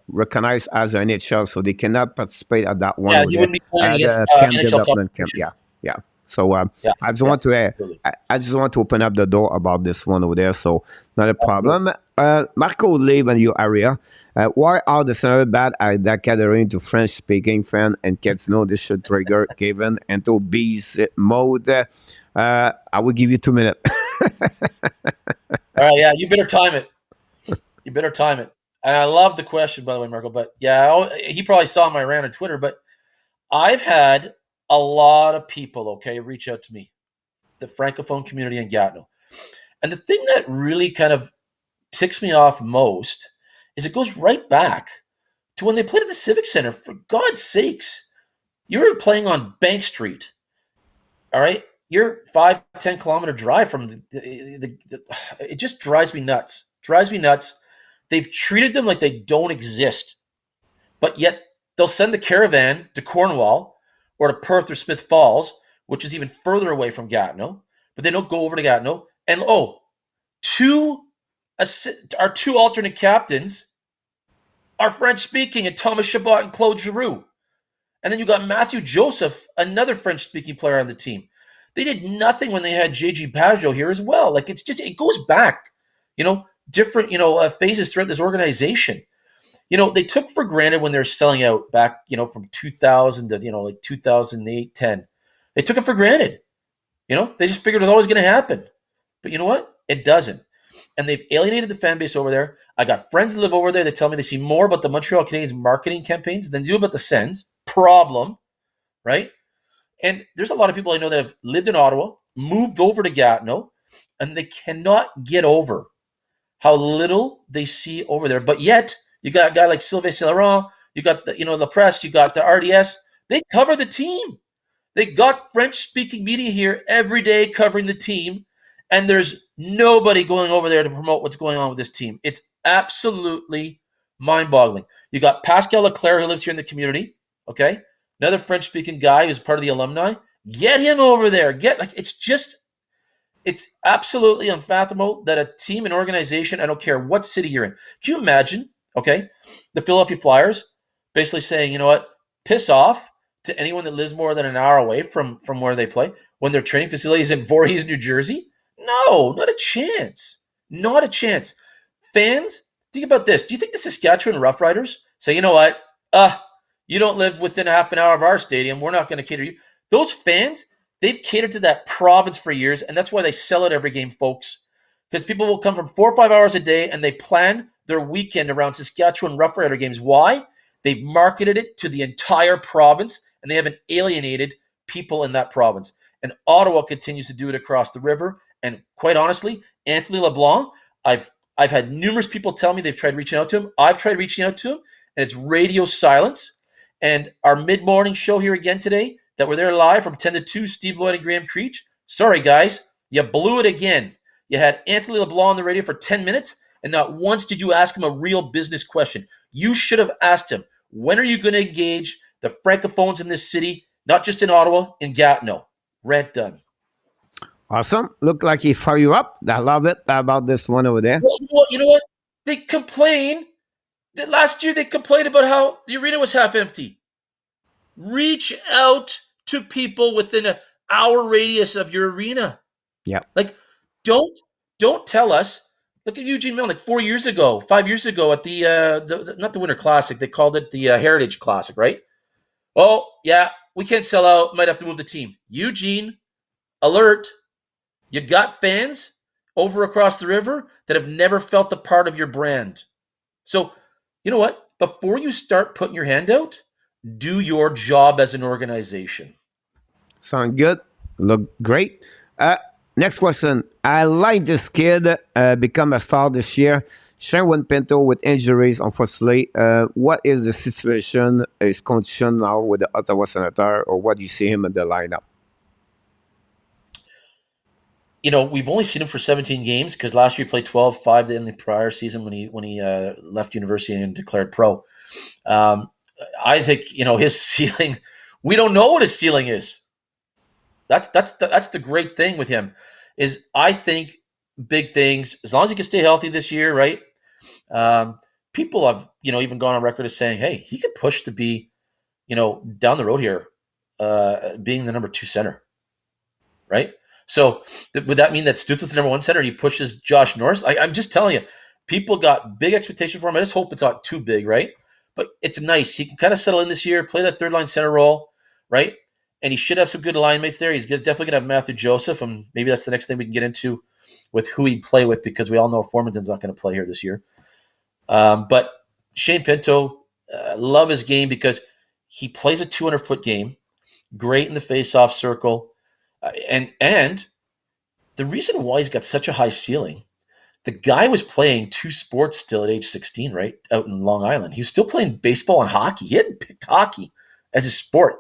recognized as an NHL, so they cannot participate at that one. Yeah, he wouldn't be playing against camp NHL development camp. Yeah. So Yeah, I just yeah, want to absolutely. I just want to open up the door about this one over there. So not a problem. Marco live in your area. Why are the Senator bad at that gathering to French speaking fan and kids know this should trigger Kevin into beast mode? I will give you 2 minutes. All right, yeah, you better time it. You better time it. And I love the question, by the way, Marco. But yeah, he probably saw my rant on Twitter. But I've had a lot of people, okay, reach out to me, the francophone community in Gatineau. And the thing that really kind of ticks me off most is it goes right back to when they played at the Civic Center. For God's sakes, you were playing on Bank Street. All right, you're 5-10 kilometer drive from it just drives me nuts. Drives me nuts. They've treated them like they don't exist, but yet they'll send the caravan to Cornwall or to Perth or Smith Falls, which is even further away from Gatineau. But they don't go over to Gatineau. And two our two alternate captains are French speaking, and Thomas Chabot and Claude Giroux. And then you got Matthew Joseph, another French speaking player on the team. They did nothing when they had JG Pajot here as well. Like it goes back, different, phases throughout this organization. They took for granted when they were selling out back, from 2000 to, like 2008, 10. They took it for granted. They just figured it was always going to happen. But you know what? It doesn't. And they've alienated the fan base over there. I got friends that live over there that tell me they see more about the Montreal Canadiens marketing campaigns than they do about the Sens. Problem, right? And there's a lot of people I know that have lived in Ottawa, moved over to Gatineau, and they cannot get over how little they see over there. But yet, you got a guy like Sylvain Saint-Laurent, you got the press, you got the RDS. They cover the team. They got French-speaking media here every day covering the team, and there's nobody going over there to promote what's going on with this team. It's absolutely mind-boggling. You got Pascal Leclerc, who lives here in the community, okay? Another French-speaking guy who's part of the alumni. Get him over there. It's absolutely unfathomable that a team and organization, I don't care what city you're in. Can you imagine, okay, the Philadelphia Flyers basically saying, you know what, piss off to anyone that lives more than an hour away from where they play when their training facility is in Voorhees, New Jersey? No, not a chance. Not a chance. Fans, think about this. Do you think the Saskatchewan Roughriders say, you know what, you don't live within half an hour of our stadium, we're not going to cater to you? Those fans, they've catered to that province for years, and that's why they sell it every game, folks. Because people will come from 4 or 5 hours a day, and they plan their weekend around Saskatchewan Roughrider games. Why? They've marketed it to the entire province, and they haven't alienated people in that province. And Ottawa continues to do it across the river. And quite honestly, Anthony LeBlanc, I've had numerous people tell me they've tried reaching out to him. I've tried reaching out to him, and it's radio silence. And our mid-morning show here again today, that we're there live from 10 to 2, Steve Lloyd and Graham Creech. Sorry, guys, you blew it again. You had Anthony LeBlanc on the radio for 10 minutes, and not once did you ask him a real business question. You should have asked him, when are you going to engage the francophones in this city, not just in Ottawa, in Gatineau? Rant done. Awesome. Look like he fire you up. I love it about this one over there. Well, you know what? They complain. Last year they complained about how the arena was half empty. Reach out to people within an hour radius of your arena. Yeah. Like, don't tell us. Look at Eugene Milne, like 5 years ago at the not the Winter Classic, they called it the Heritage Classic, right? Oh, yeah, we can't sell out. Might have to move the team. Eugene, alert. You got fans over across the river that have never felt a part of your brand. So, you know what? Before you start putting your hand out, do your job as an organization. Sound good. Look great. Next question. I like this kid become a star this year. Sherwin Pinto with injuries, unfortunately. What is the situation, his condition now with the Ottawa Senator, or what do you see him in the lineup? We've only seen him for 17 games because last year he played 12, 5 in the prior season when he left university and declared pro. I think his ceiling. We don't know what his ceiling is. That's the great thing with him, is I think big things, as long as he can stay healthy this year, right? People have even gone on record as saying, hey, he could push to be down the road here, being the number 2 center. right? So would that mean that Stützle's the number one center and he pushes Josh Norris? I'm just telling you, people got big expectation for him. I just hope it's not too big, right? But it's nice. He can kind of settle in this year, play that third line center role, right? And he should have some good line mates there. He's definitely going to have Matthew Joseph, and maybe that's the next thing we can get into with who he'd play with, because we all know Formington's not going to play here this year. But Shane Pinto, love his game because he plays a 200-foot game, great in the face-off circle. And the reason why he's got such a high ceiling, the guy was playing two sports still at age 16, right, out in Long Island. He was still playing baseball and hockey. He hadn't picked hockey as a sport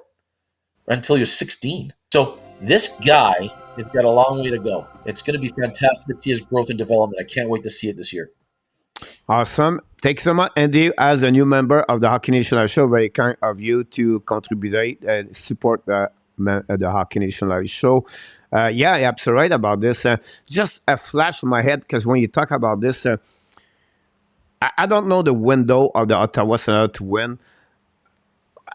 until he was 16. So this guy has got a long way to go. It's going to be fantastic to see his growth and development. I can't wait to see it this year. Awesome. Thanks so much, Andy, as a new member of the Hockey Nation Live Show. Very kind of you to contribute and support the Hockey Nation Live Show. Yeah, you're absolutely right about this. Just a flash in my head, because when you talk about this, I don't know the window of the Ottawa Senators to win.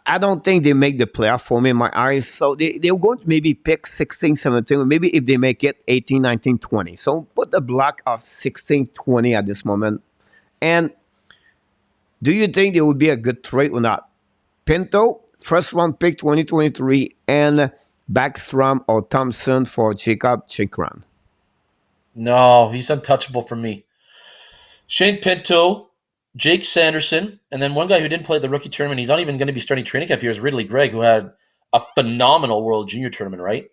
I don't think they make the playoff for me in my eyes. So they're going to maybe pick 16, 17, or maybe if they make it 18, 19, 20. So put the block of 16, 20 at this moment. And do you think there would be a good trade or not? Pinto, first round pick 2023, and Backstrom or Thompson for Jacob Chychrun? No, he's untouchable for me. Shane Pinto, Jake Sanderson, and then one guy who didn't play the rookie tournament, he's not even going to be starting training camp here, is Ridley Gregg, who had a phenomenal World Junior tournament, right?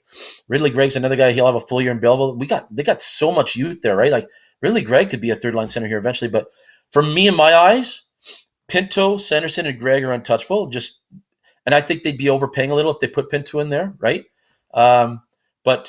Ridley Gregg's another guy, he'll have a full year in Belleville. They got so much youth there, right? Like, Ridley Gregg could be a third-line center here eventually, but for me, in my eyes, Pinto, Sanderson, and Gregg are untouchable. And I think they'd be overpaying a little if they put Pinto in there, right? But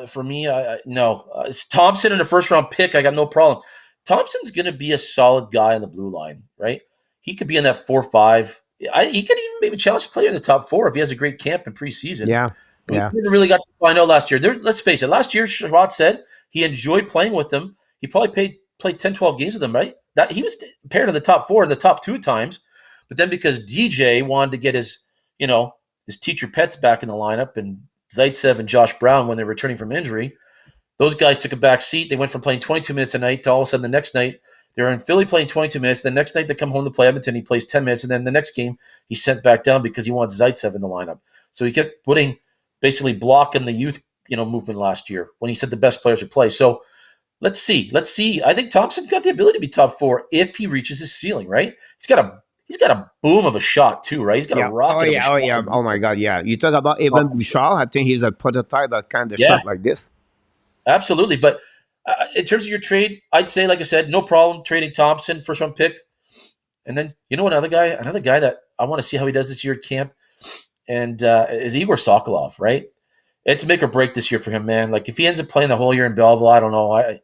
for me, no. It's Thompson in the first-round pick. I got no problem. Thompson's going to be a solid guy on the blue line, right? He could be in that 4-5. He could even maybe challenge a player in the top 4 if he has a great camp in preseason. Yeah. We never really got to find out last year. Let's face it. Last year, Sherrod said he enjoyed playing with them. He probably played 10, 12 games with them, right? That he was paired to the top 4 and the top 2 times. But then because DJ wanted to get his teacher pets back in the lineup, and Zaitsev and Josh Brown, when they're returning from injury, those guys took a back seat. They went from playing 22 minutes a night to all of a sudden the next night they're in Philly playing 22 minutes. The next night they come home to play Edmonton. He plays 10 minutes. And then the next game he's sent back down because he wants Zaitsev in the lineup. So he kept basically blocking the youth movement last year when he said the best players would play. So let's see. I think Thompson's got the ability to be top 4 if he reaches his ceiling, right? He's got a boom of a shot too, right? He's got a rocket of a shot. Oh my God, yeah. You talk about Evan Bouchard. I think he's a prototype that kind of shot like this. Absolutely. But in terms of your trade, I'd say, like I said, no problem trading Thompson, first round pick. And then, another guy that I want to see how he does this year at camp, and is Igor Sokolov, right? It's make or break this year for him, man. Like, if he ends up playing the whole year in Belleville, I don't know.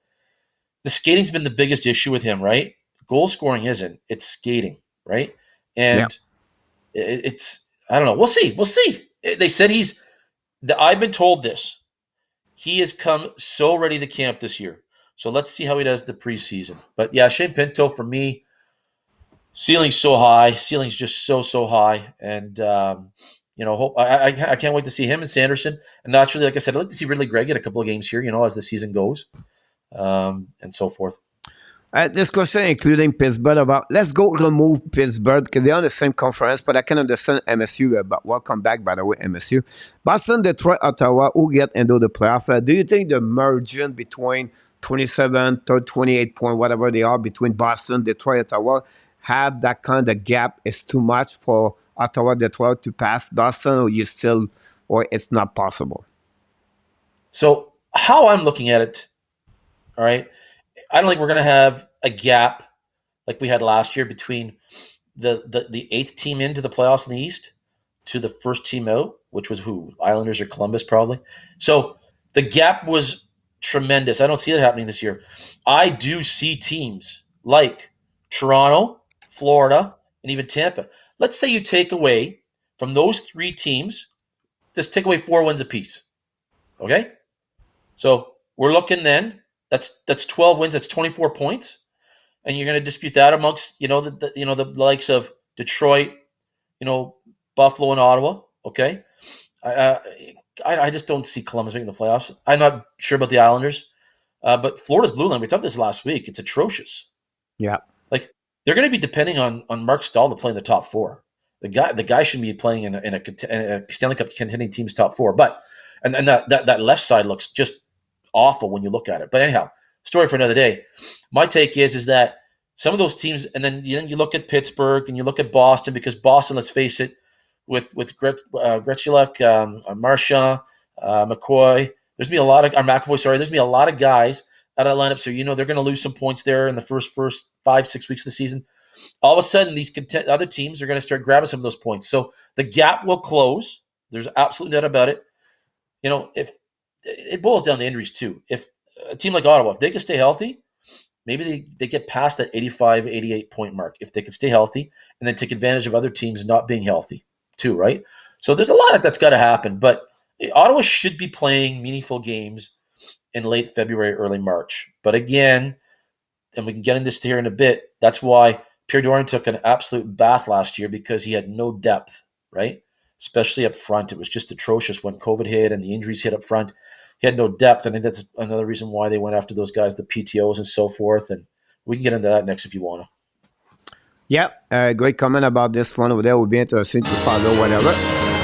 The skating's been the biggest issue with him, right? Goal scoring isn't. It's skating, right? And it's, I don't know. We'll see. They said I've been told this. He has come so ready to camp this year. So let's see how he does the preseason. But yeah, Shane Pinto, for me, ceiling's so high. Ceiling's just so high. And, I can't wait to see him and Sanderson. And naturally, like I said, I'd like to see Ridley Gregg get a couple of games here, as the season goes, and so forth. This question including Pittsburgh about, let's go remove Pittsburgh because they're on the same conference, but I can understand MSU. But welcome back, by the way, MSU. Boston, Detroit, Ottawa, who get into the playoff? Do you think the margin between 27, 28 point, whatever they are, between Boston, Detroit, Ottawa, have that kind of gap is too much for Ottawa, Detroit to pass Boston, or it's not possible? So how I'm looking at it, all right, I don't think we're going to have a gap like we had last year between the 8th team into the playoffs in the East to the first team out, which was who? Islanders or Columbus, probably. So the gap was tremendous. I don't see it happening this year. I do see teams like Toronto, Florida, and even Tampa. Let's say you take away from those 3 teams, just take away 4 wins apiece. Okay? So we're looking then, that's 12 wins, that's 24 points. And you're going to dispute that amongst, the likes of Detroit, Buffalo and Ottawa. Okay. I just don't see Columbus making the playoffs. I'm not sure about the Islanders, but Florida's blue line. We talked this last week. It's atrocious. Yeah. Like they're going to be depending on Mark Stahl to play in the top four. The guy should be playing in a Stanley Cup contending team's top four. But and that left side looks just awful when you look at it. But anyhow, story for another day. My take is that some of those teams, and then you look at Pittsburgh and you look at Boston, because Boston, let's face it, with Gretzky, Marchand, McCoy, there's gonna be a lot of McAvoy. Sorry, there's gonna be a lot of guys out of that lineup. So they're going to lose some points there in the first 5-6 weeks of the season. All of a sudden, these other teams are going to start grabbing some of those points. So the gap will close. There's absolutely no doubt about it. If it boils down to injuries too. If a team like Ottawa, if they can stay healthy, maybe they get past that 85, 88 point mark. If they can stay healthy and then take advantage of other teams not being healthy too, right? So there's a lot that's got to happen. But Ottawa should be playing meaningful games in late February, early March. But again, and we can get into this here in a bit, that's why Pierre Dorion took an absolute bath last year, because he had no depth, right? Especially up front. It was just atrocious when COVID hit and the injuries hit up front. He had no depth. I think that's another reason why they went after those guys, the PTOs and so forth. And we can get into that next if you want to. Yeah, great comment about this one over there. Would be interesting to follow, whatever.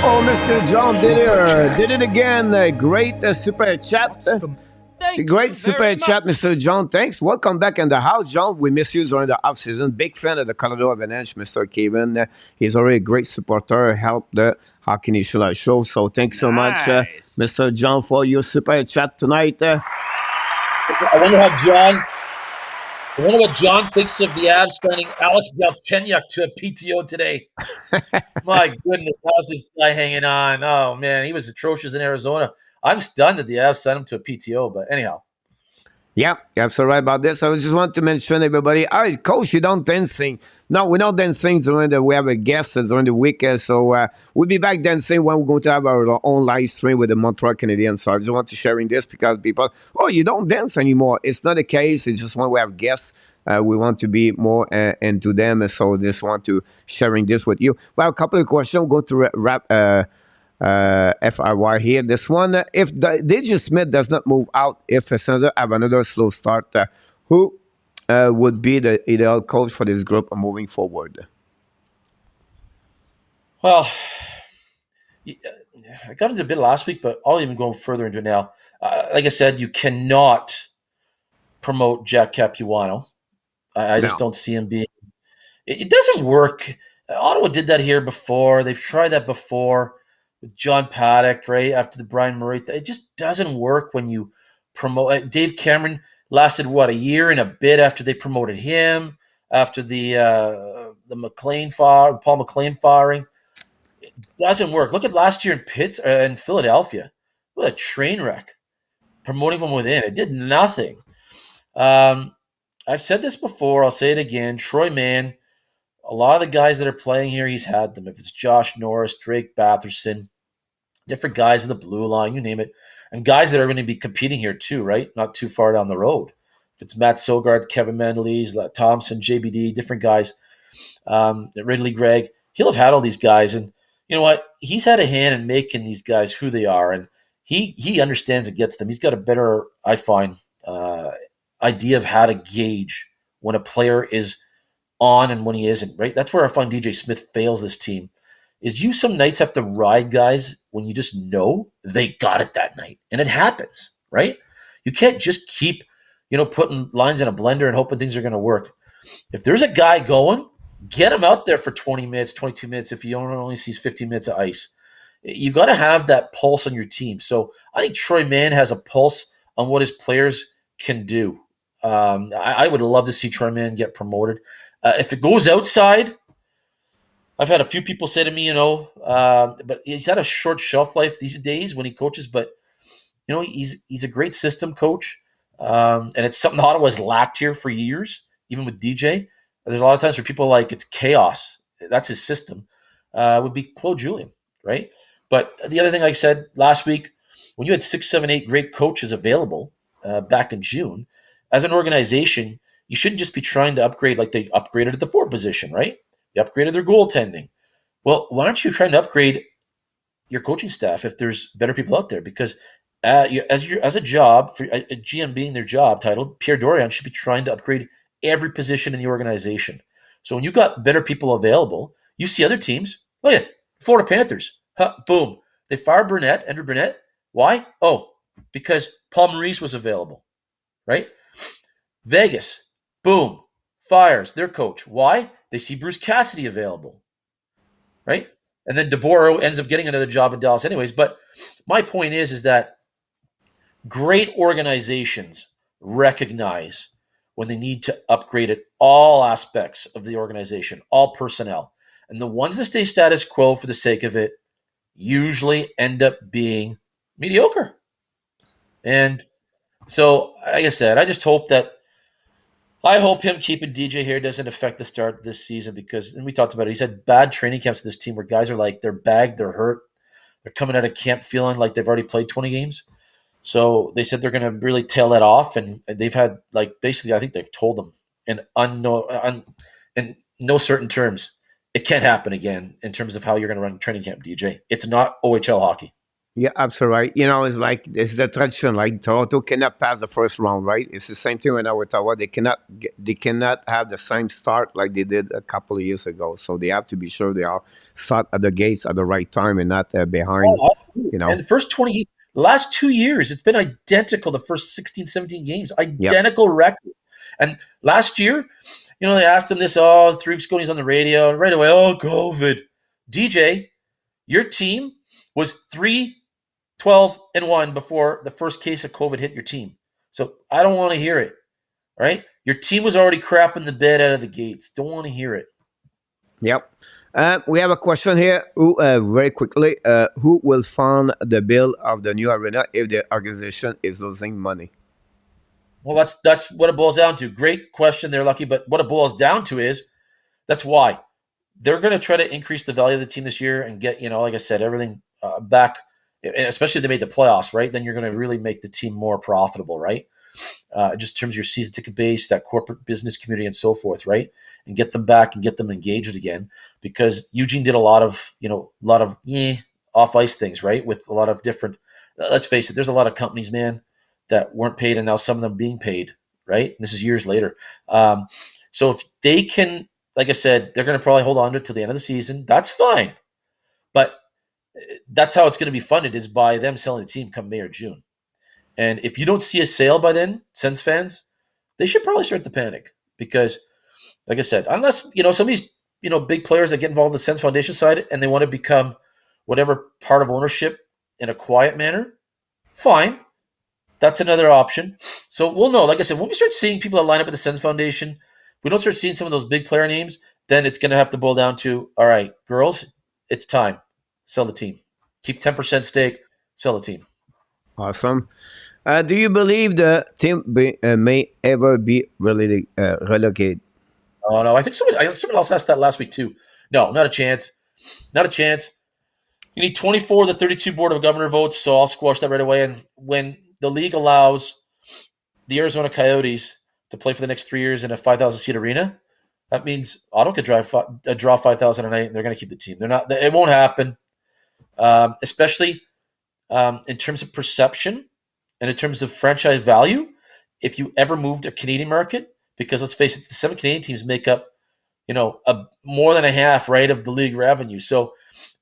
Oh, Mr. John did it again. Great super chat. Great super chat, Mr. John. Thanks. Welcome back in the house, John. We miss you during the off season. Big fan of the Colorado Avalanche, Mr. Kevin. He's already a great supporter. Helped the Hockey Nation show. So thanks so much, Mr. John, for your super chat tonight. I wonder what John thinks of the Avs signing Alex Galchenyuk to a PTO today. My goodness, how's this guy hanging on? Oh man, he was atrocious in Arizona. I'm stunned that the Avs sent him to a PTO, but anyhow. Yeah, you're absolutely right about this. I just want to mention everybody. All right, Coach, you don't dancing. No, we're not dancing we have a guest during the week. So we'll be back dancing when we're going to have our own live stream with the Montreal Canadiens. So I just want to sharing this because people, you don't dance anymore. It's not the case. It's just when we have guests. We want to be more into them. So just want to sharing this with you. Well, a couple of questions. We'll go to wrap FIY here. This one, if DJ Smith does not move out, if Senator have another slow start, who would be the ideal coach for this group moving forward? Well, I got into a bit last week, but I'll even go further into it now. Like I said, you cannot promote Jack Capuano. I just don't see him being. It doesn't work. Ottawa did that here before. They've tried that before with John Paddock, right after the Brian Murray. It just doesn't work when you promote. Dave Cameron lasted a year and a bit after they promoted him. After the Paul McLean firing, it doesn't work. Look at last year in Philadelphia. What a train wreck! Promoting from within, it did nothing. I've said this before. I'll say it again. Troy Mann. A lot of the guys that are playing here, he's had them. If it's Josh Norris, Drake Batherson, different guys in the blue line, you name it. And guys that are going to be competing here too, right? Not too far down the road. If it's Matt Sogard, Kevin Mandolese, Thompson, JBD, different guys, Ridley Gregg, he'll have had all these guys. And you know what? He's had a hand in making these guys who they are. And he understands and gets them. He's got a better, I find, idea of how to gauge when a player is on and when he isn't, right? That's where I find DJ Smith fails this team, is you some nights have to ride guys when you just know they got it that night. And it happens, right? You can't just keep, putting lines in a blender and hoping things are going to work. If there's a guy going, get him out there for 20 minutes, 22 minutes if he only sees 15 minutes of ice. You got to have that pulse on your team. So I think Troy Mann has a pulse on what his players can do. I would love to see Troy Mann get promoted. If it goes outside, I've had a few people say to me, but he's had a short shelf life these days when he coaches. But he's a great system coach, and it's something Ottawa's lacked here for years, even with DJ. There's a lot of times where people it's chaos. That's his system. Would be Claude Julien, right? But the other thing I said last week, when you had 6, 7, 8 great coaches available back in June, as an organization, you shouldn't just be trying to upgrade like they upgraded at the forward position, right? They upgraded their goaltending. Well, why aren't you trying to upgrade your coaching staff if there's better people out there, because as a job, for a GM being their job title, Pierre Dorion should be trying to upgrade every position in the organization. So when you got better people available, you see other teams. Look at Florida Panthers. Huh, boom. They fired Andrew Burnett. Why? Oh, because Paul Maurice was available, right? Vegas, boom, fires their coach. Why? They see Bruce Cassidy available, right? And then DeBoer ends up getting another job in Dallas anyways. But my point is that great organizations recognize when they need to upgrade at all aspects of the organization, all personnel. And the ones that stay status quo for the sake of it usually end up being mediocre. And so, like I said, I just hope that him keeping DJ here doesn't affect the start of this season, because, and we talked about it, he's had bad training camps with this team where guys are like, they're bagged, they're hurt, they're coming out of camp feeling like they've already played 20 games. So they said they're going to really tail that off, and they've had, like, basically, I think they've told them in no certain terms, it can't happen again in terms of how you're going to run training camp, DJ. It's not OHL hockey. Yeah, absolutely right. You know, it's like it's the tradition. Like Toronto cannot pass the first round, right? It's the same thing right now with Ottawa. They cannot have the same start like they did a couple of years ago. So they have to be sure they are start at the gates at the right time and not behind. Oh, You know. and the first 20, last 2 years, it's been identical. The first 16, 17 games, identical record. And last year, they asked him this, 3 weeks ago, he's on the radio, and right away, COVID. DJ, your team was 3-12-1 before the first case of COVID hit your team. So I don't want to hear it, right? Your team was already crapping the bed out of the gates. Don't want to hear it. Yep. We have a question here. Very quickly, who will fund the bill of the new arena if the organization is losing money? Well, that's what it boils down to. Great question there, Lucky. But what it boils down to is that's why they're going to try to increase the value of the team this year and get, like I said, everything back. And especially if they made the playoffs, right? Then you're going to really make the team more profitable, right? Just in terms of your season ticket base, that corporate business community, and so forth, right? And get them back and get them engaged again, because Eugene did a lot of off ice things, right? With a lot of different. Let's face it, there's a lot of companies, man, that weren't paid, and now some of them being paid, right? And this is years later. So if they can, like I said, they're going to probably hold on to it till the end of the season. That's fine, but that's how it's going to be funded, is by them selling the team come May or June. And if you don't see a sale by then, Sens fans, they should probably start to panic, because, like I said, unless some of these big players that get involved in the Sens Foundation side and they want to become whatever part of ownership in a quiet manner, fine. That's another option. So we'll know. Like I said, when we start seeing people that line up at the Sens Foundation, if we don't start seeing some of those big player names, then it's going to have to boil down to, all right, girls, it's time. Sell the team. Keep 10% stake. Sell the team. Awesome. Do you believe the team may ever be relegated? Oh, no. I think someone else asked that last week too. No, not a chance. Not a chance. You need 24 of the 32 Board of Governor votes, so I'll squash that right away. And when the league allows the Arizona Coyotes to play for the next 3 years in a 5,000-seat arena, that means Ottawa could draw 5,000 a night, and they're going to keep the team. It won't happen. Especially in terms of perception and in terms of franchise value, if you ever moved a Canadian market, because let's face it, the 7 Canadian teams make up, more than a half, right, of the league revenue. So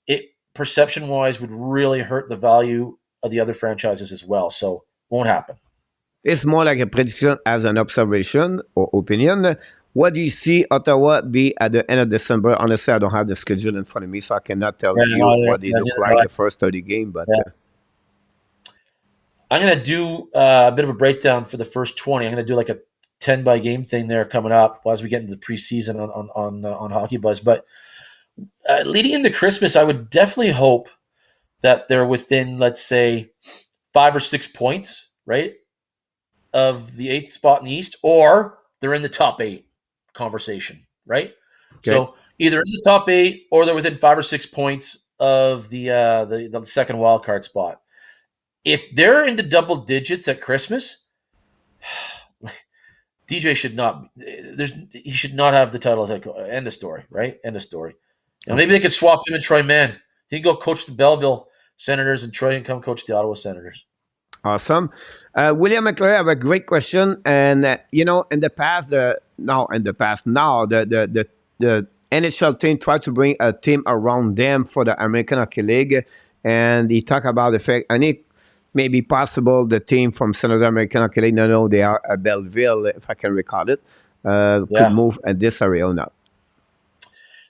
it, perception-wise, would really hurt the value of the other franchises as well. So won't happen. It's more like a prediction as an observation or opinion. What do you see Ottawa be at the end of December? Honestly, I don't have the schedule in front of me, so I cannot tell you what they look like the first 30 games. But I'm going to do a bit of a breakdown for the first 20. I'm going to do like a 10 by game thing there coming up as we get into the preseason on Hockey Buzz. But leading into Christmas, I would definitely hope that they're within, let's say, 5 or 6 points, right, of the 8th spot in the East, or they're in the top 8 conversation, right? Okay. So either in the top 8 or they're within 5 or 6 points of the second wild card spot. If they're into double digits at Christmas, DJ should not. He should not have the title. End of story, right? End of story. Now, maybe they could swap him and Troy Mann. He can go coach the Belleville Senators, and Troy can come coach the Ottawa Senators. Awesome. William McClure have a great question, and in the past, now the NHL team tried to bring a team around them for the American Hockey League, and he talked about the fact, and it may be possible the team from San Jose American Hockey League, no, they are at Belleville, if I can recall it, could move at this area or not.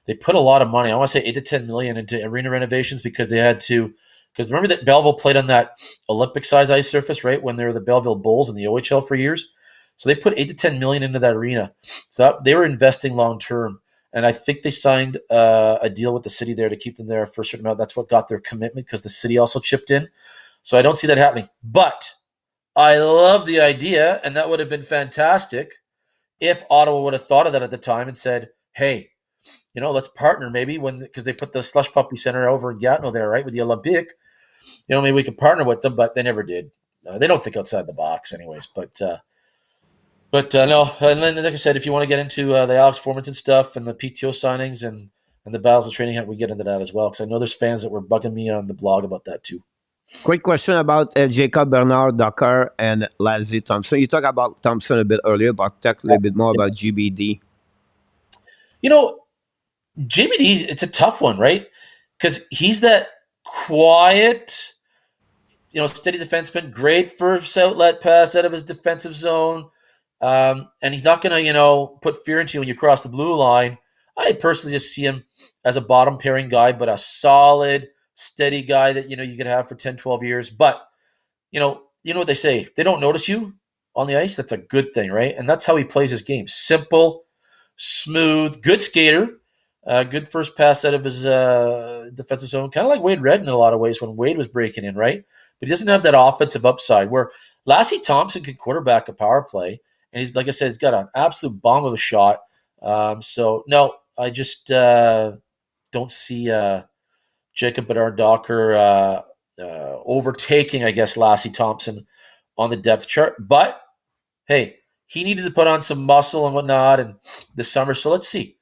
They put a lot of money. I want to say $8 to $10 million into arena renovations because they had to. Because remember that Belleville played on that Olympic-size ice surface, right? When they were the Belleville Bulls in the OHL for years, so they put $8 to $10 million into that arena. So they were investing long term, and I think they signed a deal with the city there to keep them there for a certain amount. That's what got their commitment because the city also chipped in. So I don't see that happening. But I love the idea, and that would have been fantastic if Ottawa would have thought of that at the time and said, "Hey, let's partner maybe because they put the Slush Puppy Center over in Gatineau there, right, with the Olympic. Maybe we could partner with them, but they never did. They don't think outside the box anyways. But no. And then, like I said, if you want to get into the Alex Formington stuff and the PTO signings and the battles of training camp, we get into that as well because I know there's fans that were bugging me on the blog about that too. Quick question about Jacob Bernard, Docker, and Lassie Thompson. You talked about Thompson a bit earlier, but talk a little bit more about GBD. JBD, it's a tough one, right? Because he's that quiet, steady defenseman, great first outlet pass out of his defensive zone. And he's not going to, put fear into you when you cross the blue line. I personally just see him as a bottom pairing guy, but a solid, steady guy that, you could have for 10, 12 years. But, you know what they say, if they don't notice you on the ice, that's a good thing, right? And that's how he plays his game. Simple, smooth, good skater. Good first pass out of his defensive zone, kind of like Wade Redden in a lot of ways when Wade was breaking in, right? But he doesn't have that offensive upside where Lassie Thompson can quarterback a power play, and he's, like I said, he's got an absolute bomb of a shot. So, no, I just don't see Jacob Bernard Docker overtaking, I guess, Lassie Thompson on the depth chart. But, hey, he needed to put on some muscle and whatnot and this summer, so let's see.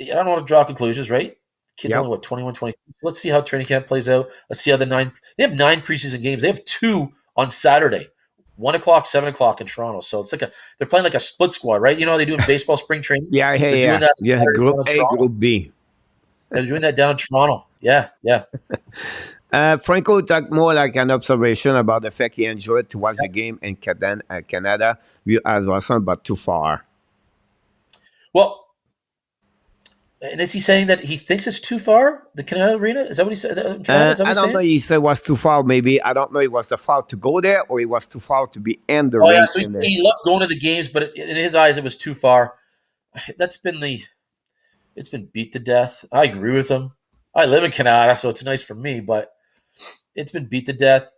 I don't want to draw conclusions, right? Kid's only, 21, 22. Let's see how training camp plays out. Let's see how they have 9 preseason games. They have 2 on Saturday, 1 o'clock, 7 o'clock in Toronto. So it's they're playing like a split squad, right? You know how they do in baseball spring training? Doing that Group A, Group B. They're doing that down in Toronto. Yeah. Franco talked more like an observation about the fact he enjoyed to watch the game in Canada. You as well, but too far. Well, and is he saying that he thinks it's too far, the Canada Arena? Is that what he said? I don't know. He said it was too far, maybe. I don't know. It was too far to go there or it was too far to be in the ring. Yeah, so he loved going to the games, but in his eyes, it was too far. It's been beat to death. I agree with him. I live in Canada, so it's nice for me, but it's been beat to death.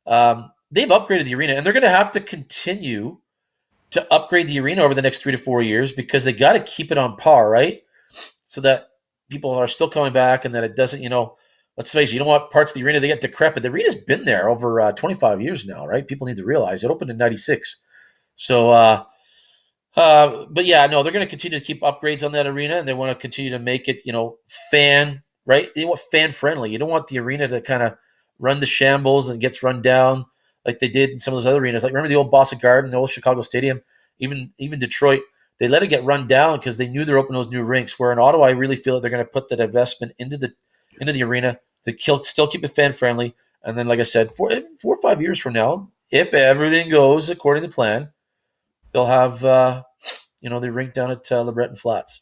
They've upgraded the arena, and they're going to have to continue to upgrade the arena over the next 3 to 4 years because they got to keep it on par, right? So that people are still coming back and that it doesn't, let's face it, you don't want parts of the arena, they get decrepit. The arena's been there over 25 years now, right? People need to realize it opened in 96. So, but yeah, no, they're going to continue to keep upgrades on that arena and they want to continue to make it, fan, right? They want fan friendly. You don't want the arena to kind of run the shambles and gets run down like they did in some of those other arenas. Like remember the old Boston Garden, the old Chicago Stadium, even Detroit. They let it get run down because they knew they're opening those new rinks. Where in Ottawa, I really feel that they're going to put that investment into the arena to still keep it fan friendly. And then, like I said, 4 or 5 years from now, if everything goes according to plan, they'll have the rink down at LeBreton Flats.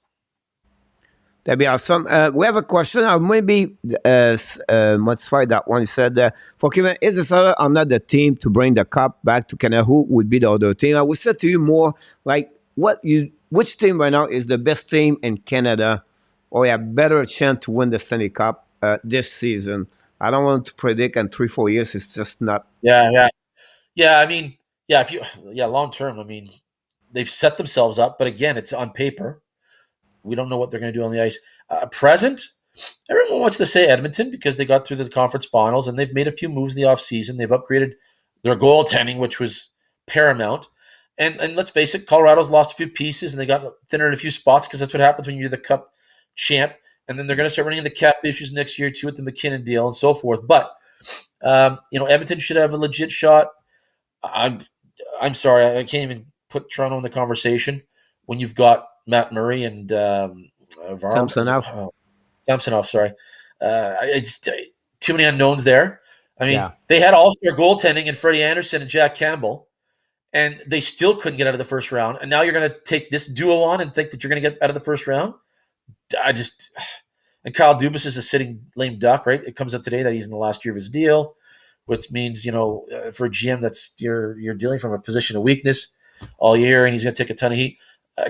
That'd be awesome. We have a question. I'll maybe modify that one. He said, for Kevin, is the Slater or not the team to bring the cup back to Canada? Who would be the other team? I would say to you more like, which team right now is the best team in Canada or a better chance to win the Stanley Cup this season? I don't want to predict in 3-4 years. It's just not. Yeah. I mean, long term. I mean, they've set themselves up, but again, it's on paper. We don't know what they're going to do on the ice. Present, everyone wants to say Edmonton because they got through the conference finals and they've made a few moves in the offseason. They've upgraded their goaltending, which was paramount. And let's face it, Colorado's lost a few pieces and they got thinner in a few spots because that's what happens when you're the Cup champ. And then they're going to start running into cap issues next year too with the McKinnon deal and so forth. But Edmonton should have a legit shot. I'm sorry, I can't even put Toronto in the conversation when you've got Matt Murray and Samsonov. Sorry, it's too many unknowns there. I mean, they had all-star goaltending in Freddie Anderson and Jack Campbell, and they still couldn't get out of the first round. And now you're going to take this duo on and think that you're going to get out of the first round? And Kyle Dubas is a sitting lame duck, right? It comes up today that he's in the last year of his deal, which means, for a GM, that's you're dealing from a position of weakness all year, and he's going to take a ton of heat.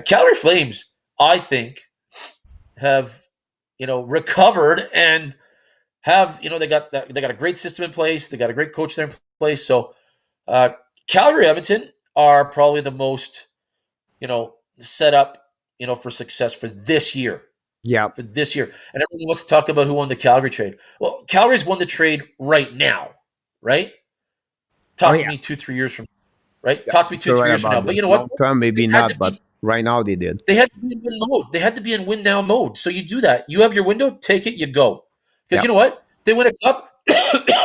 Calgary Flames, I think, have recovered and have they got a great system in place. They got a great coach there in place. So Calgary, Edmonton are probably the most set up for success for this year. Yeah, for this year. And everyone wants to talk about who won the Calgary trade. Well, Calgary's won the trade right now, right? Talk to me 2-3 years from now, right? Talk to me 2-3 years from now. But you know what? Long term, maybe not, but right now they did. They had to be in win mode. They had to be in win now mode. So you do that. You have your window, take it, you go. Because you know what? If they win a cup,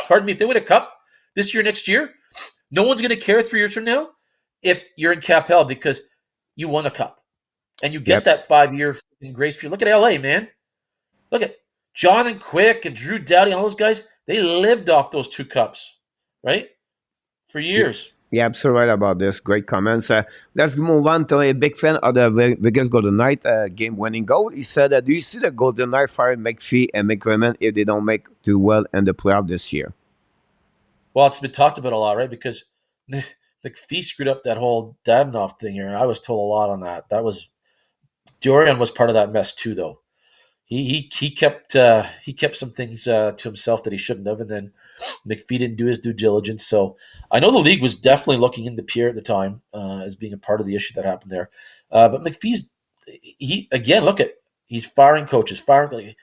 pardon me, if they win a cup this year, next year, no one's going to care 3 years from now if you're in cap hell because you won a cup. And you get that 5-year grace period. Look at LA, man. Look at Jonathan Quick and Drew Doughty, all those guys. They lived off those 2 cups, right? For years. Yeah, absolutely right about this. Great comments. Let's move on to a big fan of the Vegas Golden Knight game-winning goal. He said, do you see the Golden Knight fire McPhee and McCrimmon if they don't make too well in the playoff this year? Well, it's been talked about a lot, right? Because McPhee screwed up that whole Dadonov thing here, and I was told a lot on that. Dorion was part of that mess too, though. He kept some things to himself that he shouldn't have, and then McPhee didn't do his due diligence. So I know the league was definitely looking into Pierre at the time as being a part of the issue that happened there. But McPhee's he's firing coaches, when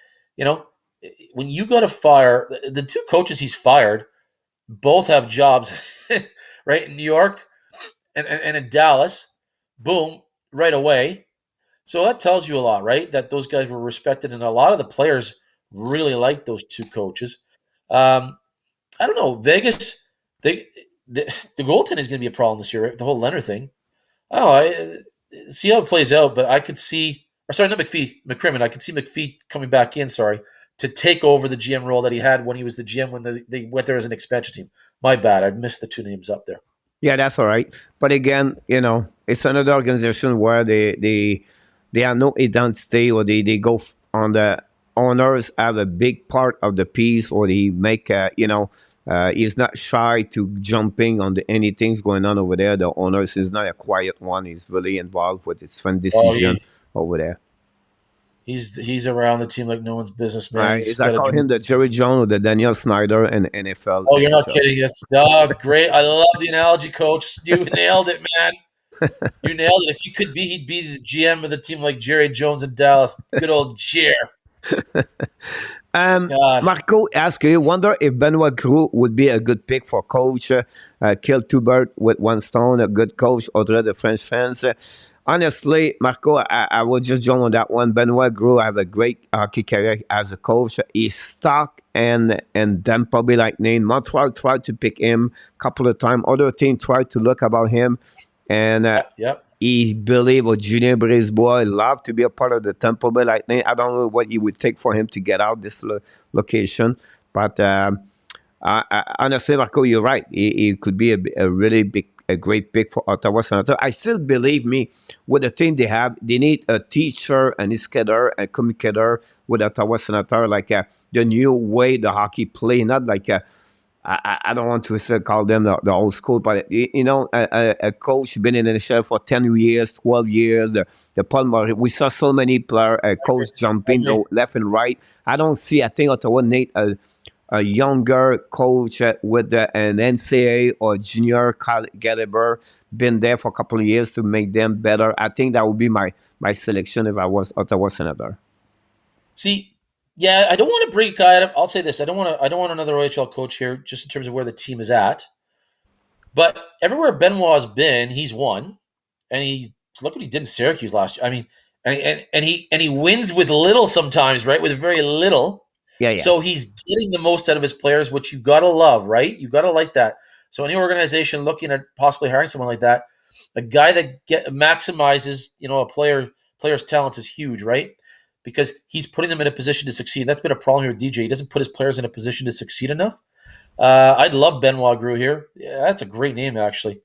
you got to fire the 2 coaches he's fired, both have jobs, right, in New York and in Dallas. Boom, right away. So that tells you a lot, right? That those guys were respected, and a lot of the players really liked those 2 coaches. I don't know. Vegas, the goaltending is going to be a problem this year, right? The whole Leonard thing. I don't know. See how it plays out, but I could see – or sorry, not McPhee, McCrimmon. I could see McPhee coming back in, to take over the GM role that he had when he was the GM when they went there as an expansion team. My bad. I missed the 2 names up there. Yeah, that's all right. But again, it's another organization where they have no identity, or they go on the owners have a big part of the piece, or they make he's not shy to jumping on anything's going on over there. The owners is not a quiet one. He's really involved with his fun decision over there. He's around the team like no one's business, man. I call him the Jerry Jones or the Daniel Snyder in NFL. Oh, you're not kidding. It's great. I love the analogy, Coach. You nailed it, man. You nailed it. If he could be, he'd be the GM of the team like Jerry Jones in Dallas. Good old Jer. Marco asked you, wonder if Benoit Gros would be a good pick for coach. Kill 2 birds with 1 stone, a good coach, Audrey the French fans. Honestly, Marco, I will just jump on that one. Benoit Gros have a great hockey career as a coach. He's stuck and Tampa Bay Lightning. Montreal tried to pick him a couple of times. Other teams tried to look about him. And he believed, or Julien Brisebois loved to be a part of the Tampa Bay Lightning. I don't know what it would take for him to get out this location. But honestly, Marco, you're right. He could be a really great pick for Ottawa Senator. I still believe with the team they have, they need a teacher, an educator, a communicator with Ottawa Senator, like the new way the hockey play, not like I don't want to call them the old school, but a coach been in the NHL for 10 years, 12 years. The Paul we saw so many players, coach jumping left and right. I think Ottawa need a younger coach with an NCAA or junior caliber, been there for a couple of years to make them better. I think that would be my selection if I was Ottawa Senator. See. Yeah, I don't want to bring Guy. I'll say this: I don't want another OHL coach here, just in terms of where the team is at. But everywhere Benoit's been, he's won, and look what he did in Syracuse last year. I mean, and he wins with little sometimes, right? With very little. Yeah, yeah. So he's getting the most out of his players, which you got to love, right? You got to like that. So any organization looking at possibly hiring someone like that, a guy that maximizes, a player's talents is huge, right? Because he's putting them in a position to succeed. That's been a problem here with DJ. He doesn't put his players in a position to succeed enough. I'd love Benoit Gros here. Yeah, that's a great name, actually.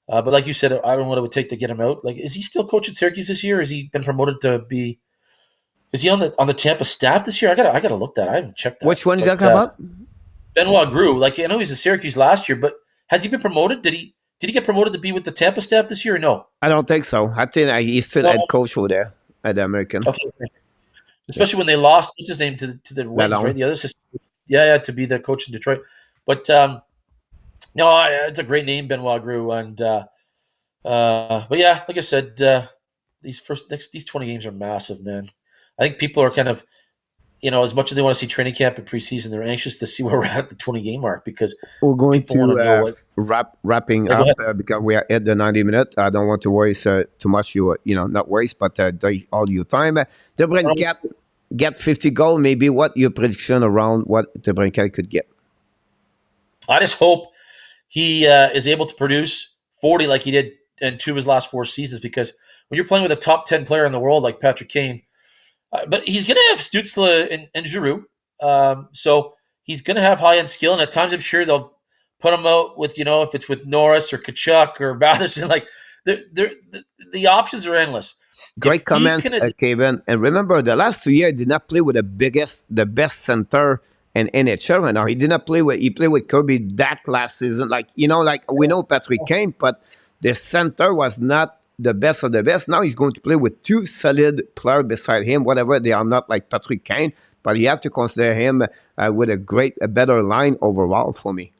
But like you said, I don't know what it would take to get him out. Like, is he still coaching Syracuse this year? Or has he been promoted to be? Is he on the Tampa staff this year? I gotta look that. I haven't checked that. Which one is that about? Benoit Gros. Like, I know he's in Syracuse last year, but has he been promoted? Did he get promoted to be with the Tampa staff this year or no? I don't think so. I think he's still head coach over there at the American. Okay. Especially when they lost, what's his name, to the Wings, right? The other system. Yeah, to be the coach in Detroit. But no, it's a great name, Benoit Gros, and but yeah, like I said, these 20 games are massive, man. I think people are kind of, as much as they want to see training camp and preseason, they're anxious to see where we're at the 20-game mark because we're going to wrapping up because we are at the 90 minutes. I don't want to waste too much, not waste, but all your time. DeBrincat get 50 goals. Maybe what your prediction around what DeBrincat could get? I just hope he is able to produce 40 like he did in 2 of his last 4 seasons, because when you're playing with a top 10 player in the world like Patrick Kane, but he's going to have Stützle and Giroux, so he's going to have high-end skill, and at times I'm sure they'll put him out with, if it's with Norris or Kachuk or Batherson, like the options are endless. Great comments, Kevin. And remember, the last 2 years, he did not play with the best center in NHL. Now, he played with Kirby Dak last season. Like we know Patrick Kane, but the center was not the best of the best. Now he's going to play with 2 solid players beside him, whatever they are not like Patrick Kane, but you have to consider him with a better line overall for me.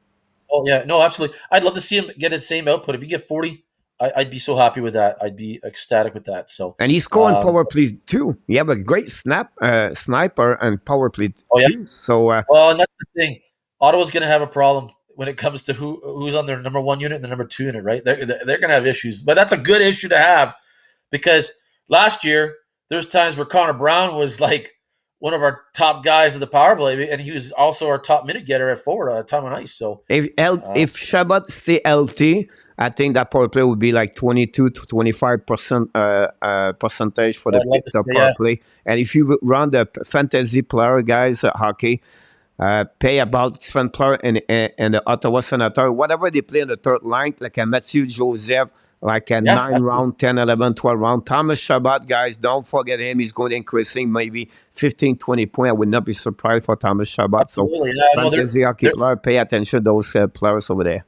Oh, yeah. No, absolutely. I'd love to see him get his same output. If you get 40, I'd be so happy with that. I'd be ecstatic with that. So, and he's scoring power play too. You have a great sniper and power play too. So, well, and that's the thing. Ottawa's going to have a problem when it comes to who's on their number 1 unit and the number 2 unit, right? They're going to have issues, but that's a good issue to have, because last year there's times where Connor Brown was like one of our top guys of the power play, and he was also our top minute getter at forward time on ice. So if Chabot stay healthy, I think that power play would be like 22 to 25% percentage for the power play. And if you run the fantasy player guys hockey, pay about different player in the Ottawa Senator, whatever they play in the third line, like a Matthew Joseph, like a 9 round, 10, 11, 12 round. Thomas Chabot, guys, don't forget him. He's going to increasing maybe 15, 20 points. I would not be surprised for Thomas Chabot. Absolutely. So fantasy hockey player, pay attention to those players over there.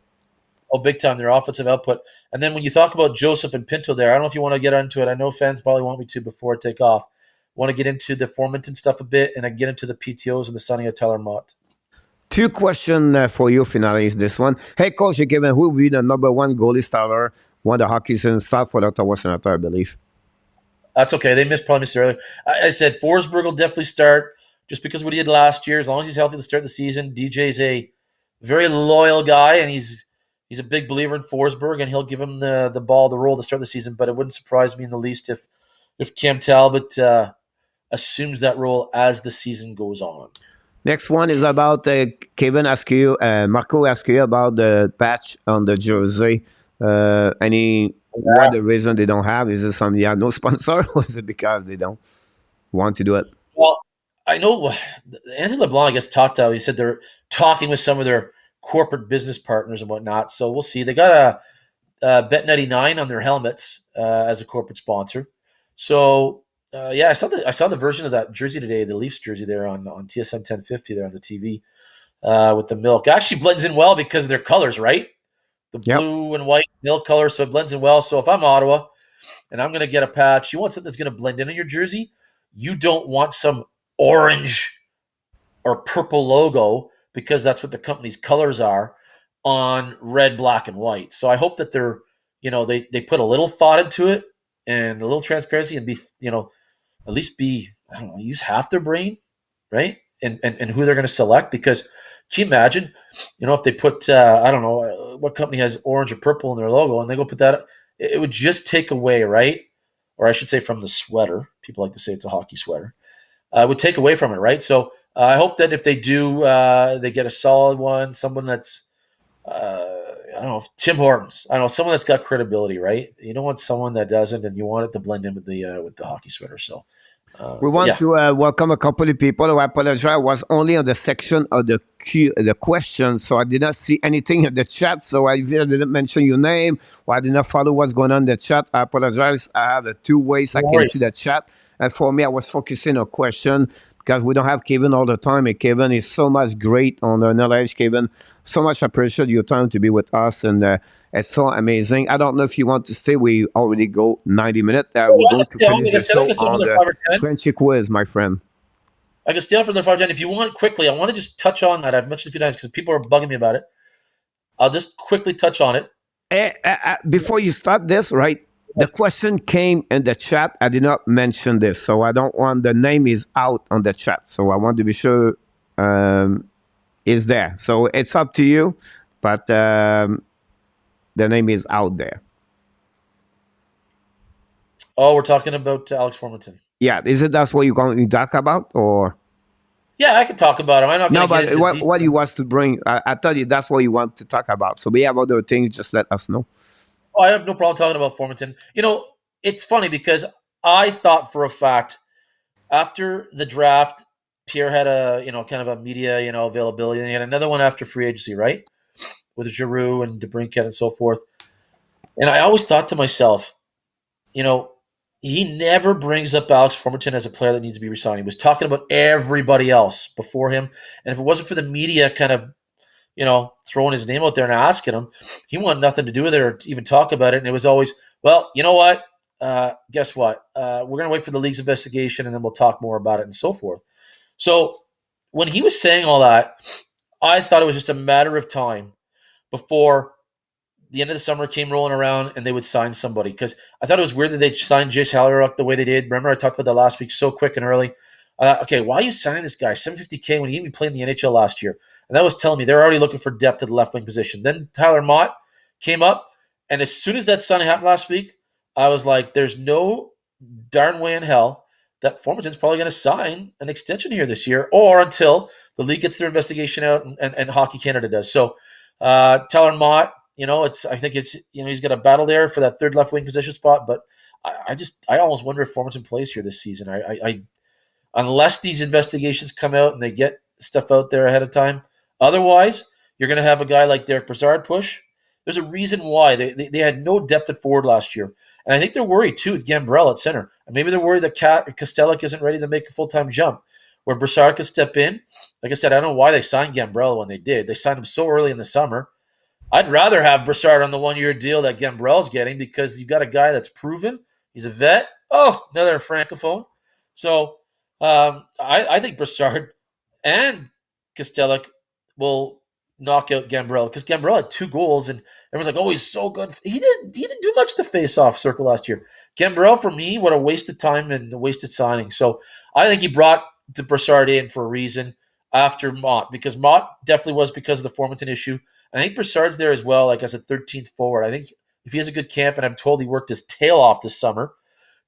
Oh, big time, their offensive output. And then when you talk about Joseph and Pinto there, I don't know if you want to get into it. I know fans probably want me to before I take off. Want to get into the Formington stuff a bit, and I get into the PTOs and the Sonny Teller-Mott. 2 questions for you, finalize this one. Hey, Coach, you're given who will be the number 1 goalie starter when the hockey season starts for the Ottawa Senator, I believe. That's okay. They probably missed it earlier. I said Forsberg will definitely start just because of what he did last year. As long as he's healthy to start the season. DJ's a very loyal guy, and he's a big believer in Forsberg, and he'll give him the ball, the role to start the season. But it wouldn't surprise me in the least if Cam Talbot assumes that role as the season goes on. Next one is about Kevin asked you, Marco asked you about the patch on the jersey. What the reason they don't have? Is it something they have no sponsor, or is it because they don't want to do it? Well, I know Anthony LeBlanc, I guess, talked out. He said they're talking with some of their corporate business partners and whatnot. So we'll see. They got a Bet99 on their helmets as a corporate sponsor. So I saw the version of that jersey today, the Leafs jersey there on TSN 1050 there on the TV with the milk. It actually blends in well because of their colors, right? The blue and white milk color, so it blends in well. So if I'm Ottawa and I'm going to get a patch, you want something that's going to blend in on your jersey. You don't want some orange or purple logo, because that's what the company's colors are on red, black, and white. So I hope that they're, they put a little thought into it and a little transparency, and be, at least be, I don't know, use half their brain, right? And who they're going to select, because can you imagine, if they put, I don't know, what company has orange or purple in their logo, and they go put that, it would just take away, right? Or I should say from the sweater. People like to say it's a hockey sweater. Would take away from it, right? So I hope that if they do, they get a solid one, someone that's, I don't know, Tim Hortons. I don't know, someone that's got credibility, right? You don't want someone that doesn't, and you want it to blend in with the hockey sweater. So, We want yeah. to welcome a couple of people. I apologize. I was only on the section of the questions, so I did not see anything in the chat. So I either didn't mention your name or I did not follow what's going on in the chat. I apologize. I have the two ways I can see the chat. And for me, I was focusing on question because we don't have Kevin all the time. And Kevin is so much great on the knowledge. Kevin, so much appreciate your time to be with us. And it's so amazing. I don't know if you want to stay. We already go 90 minutes. We're going to finish the show on the Frenchy quiz, my friend. I can stay on for the 5 10. If you want quickly, I want to just touch on that. I've mentioned a few times because people are bugging me about it. I'll just quickly touch on it. Before you start this, right? The question came in the chat. I did not mention this, so I don't want the name is out on the chat. So I want to be sure it's there. So it's up to you, but the name is out there. Oh, we're talking about Alex Formington. Yeah, is it that's what you're going to talk about, or? Yeah, I can talk about him. I'm not. No, but what you want to bring? I thought you that's what you want to talk about. So we have other things. Just let us know. Oh, I have no problem talking about Formington. You know, it's funny because I thought for a fact after the draft, Pierre had a kind of a media availability, and he had another one after free agency, right, with Giroux and DeBrincat and so forth. And I always thought to myself, he never brings up Alex Formington as a player that needs to be re-signed. He was talking about everybody else before him, and if it wasn't for the media kind of throwing his name out there and asking him, he wanted nothing to do with it or even talk about it. And it was always, well, you know what? Guess what? We're going to wait for the league's investigation and then we'll talk more about it and so forth. So when he was saying all that, I thought it was just a matter of time before the end of the summer came rolling around and they would sign somebody. Because I thought it was weird that they signed Jace Halleruck the way they did. Remember I talked about that last week so quick and early. Okay, why are you signing this guy $750K when he didn't even play in the NHL last year? And that was telling me they're already looking for depth at the left wing position. Then Tyler Mott came up, and as soon as that signing happened last week, I was like, there's no darn way in hell that Formington's probably going to sign an extension here this year, or until the league gets their investigation out and Hockey Canada does. So Tyler Mott, I think it's he's got a battle there for that third left wing position spot, but I almost wonder if Formington plays here this season. I unless these investigations come out and they get stuff out there ahead of time. Otherwise, you're going to have a guy like Derek Brassard push. There's a reason why. They had no depth at forward last year. And I think they're worried, too, with Gambrell at center. And maybe they're worried that Kostelic isn't ready to make a full-time jump, where Brassard could step in. Like I said, I don't know why they signed Gambrell when they did. They signed him so early in the summer. I'd rather have Brassard on the one-year deal that Gambrell's getting because you've got a guy that's proven. He's a vet. Oh, another francophone. So I think Brassard and Kostelic will knock out Gambrell because Gambrell had 2 goals and everyone's like, oh, he's so good. He didn't do much to face-off circle last year. Gambrell, for me, what a waste of time and a wasted signing. So I think he brought Brassard in for a reason after Mott, because Mott definitely was because of the Formington issue. I think Brassard's there as well, like as a 13th forward. I think if he has a good camp, and I'm told he worked his tail off this summer,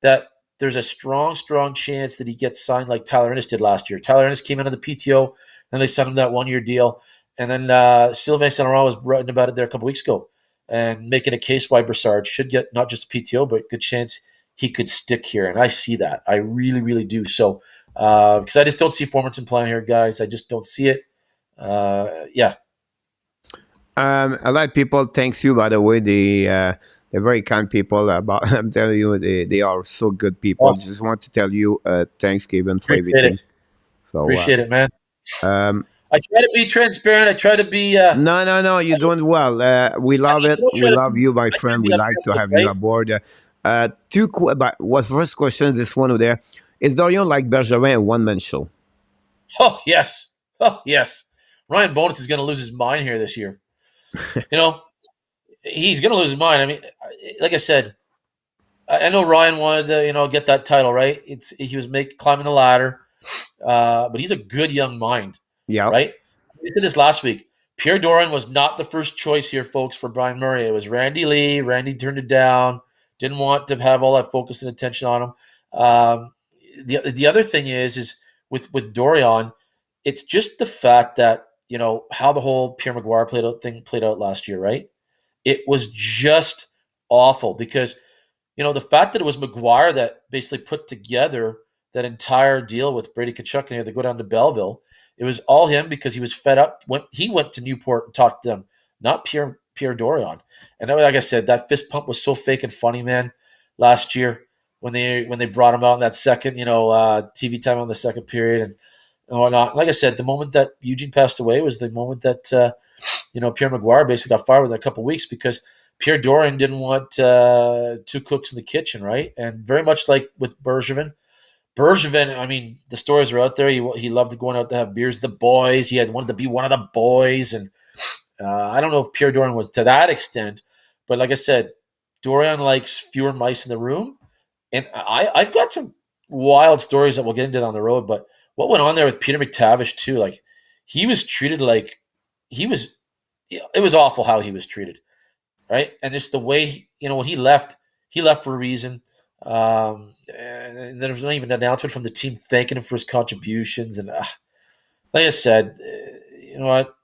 that there's a strong, strong chance that he gets signed like Tyler Ennis did last year. Tyler Ennis came out of the PTO, and they signed him that one-year deal. And then Sylvain Saint-Laurent was writing about it there a couple weeks ago and making a case why Brassard should get not just a PTO, but a good chance he could stick here. And I see that. I really, really do. So, because I just don't see Formington playing here, guys. I just don't see it. Yeah. A lot of people thanks you, by the way. They're very kind people. I'm telling you, they are so good people. Oh. Just want to tell you, thanks, Kevin, for everything. So appreciate it, man. I try to be transparent. I try to be. No. You're doing well. We love it. We love you, my friend. We like to have you aboard. First question, this one over there. Is Dorion like Bergevin a one-man show? Oh, yes. Ryan Bonus is going to lose his mind here this year. He's going to lose his mind. I mean, like I said, I know Ryan wanted to, get that title, right? He was climbing the ladder, but he's a good young mind. Yeah. Right? We said this last week. Pierre Dorion was not the first choice here, folks, for Brian Murray. It was Randy Lee. Randy turned it down. Didn't want to have all that focus and attention on him. The other thing is with Dorion, it's just the fact that, how the whole Pierre Maguire played out last year, right? It was just awful because, the fact that it was Maguire that basically put together that entire deal with Brady Tkachuk and they go down to Belleville. It was all him because he was fed up. He went to Newport and talked to them, not Pierre Dorion. And like I said, that fist pump was so fake and funny, man, last year when they brought him out in that second, TV time on the second period and whatnot. Like I said, the moment that Eugene passed away was the moment that Pierre Maguire basically got fired within a couple of weeks because Pierre Dorion didn't want two cooks in the kitchen, right? And very much like with Bergevin, I mean, the stories are out there. He loved going out to have beers with the boys. He had wanted to be one of the boys, and I don't know if Pierre Dorion was to that extent, but like I said, Dorion likes fewer mice in the room, and I've got some wild stories that we'll get into down the road. But what went on there with Peter McTavish too? Like he was treated like he was. It was awful how he was treated, right? And just the way when he left for a reason. And there was not even an announcement from the team thanking him for his contributions. And like I said, you know what?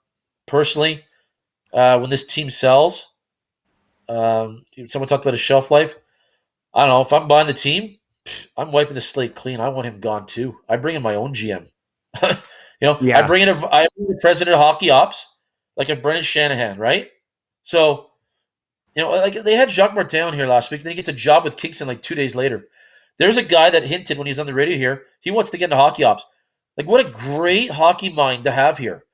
Personally, when this team sells, someone talked about a shelf life. I don't know. If I'm buying the team, I'm wiping the slate clean. I want him gone too. I bring in my own GM. Yeah. I bring in the president of hockey ops, like a Brendan Shanahan, right? So, like they had Jacques Martin here last week. Then he gets a job with Kingston like 2 days later. There's a guy that hinted when he was on the radio here, he wants to get into hockey ops. Like, what a great hockey mind to have here.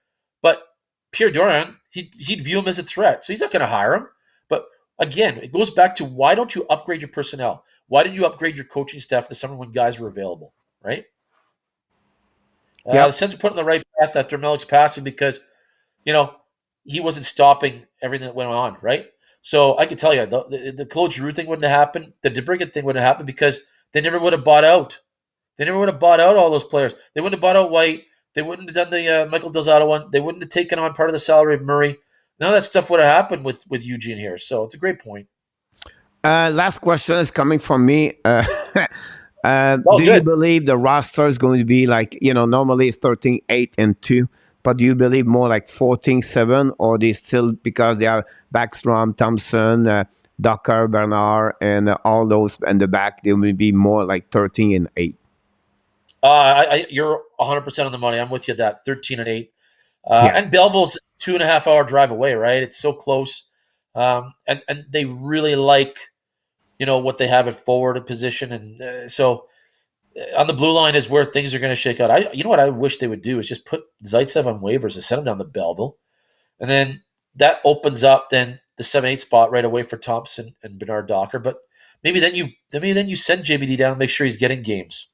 But Pierre Dorion, he'd view him as a threat. So he's not going to hire him. But again, it goes back to why don't you upgrade your personnel? Why did you upgrade your coaching staff this summer when guys were available, right? The Sens are put on the right path after Melik's passing because, he wasn't stopping everything that went on, right? So I can tell you, the Claude Giroux thing wouldn't have happened. The DeBrincat thing wouldn't have happened because they never would have bought out. They never would have bought out all those players. They wouldn't have bought out White. They wouldn't have done the Michael Del Zotto one. They wouldn't have taken on part of the salary of Murray. None of that stuff would have happened with Eugene here. So it's a great point. Last question is coming from me. Do you believe the roster is going to be like, normally it's 13-8-2, but do you believe more like 14-7, or they still, because they are Backstrom, Thompson, Docker, Bernard, and all those in the back, they will be more like 13-8? You're 100% on the money. I'm with you at that 13-8. And Belleville's 2.5 hour drive away, right? It's so close. And they really like, what they have at forward position. And so on the blue line is where things are going to shake out. You know what I wish they would do is just put Zaitsev on waivers and send him down to Belleville. And then that opens up then the 7-8 spot right away for Thompson and Bernard Docker. But maybe then you send JBD down and make sure he's getting games.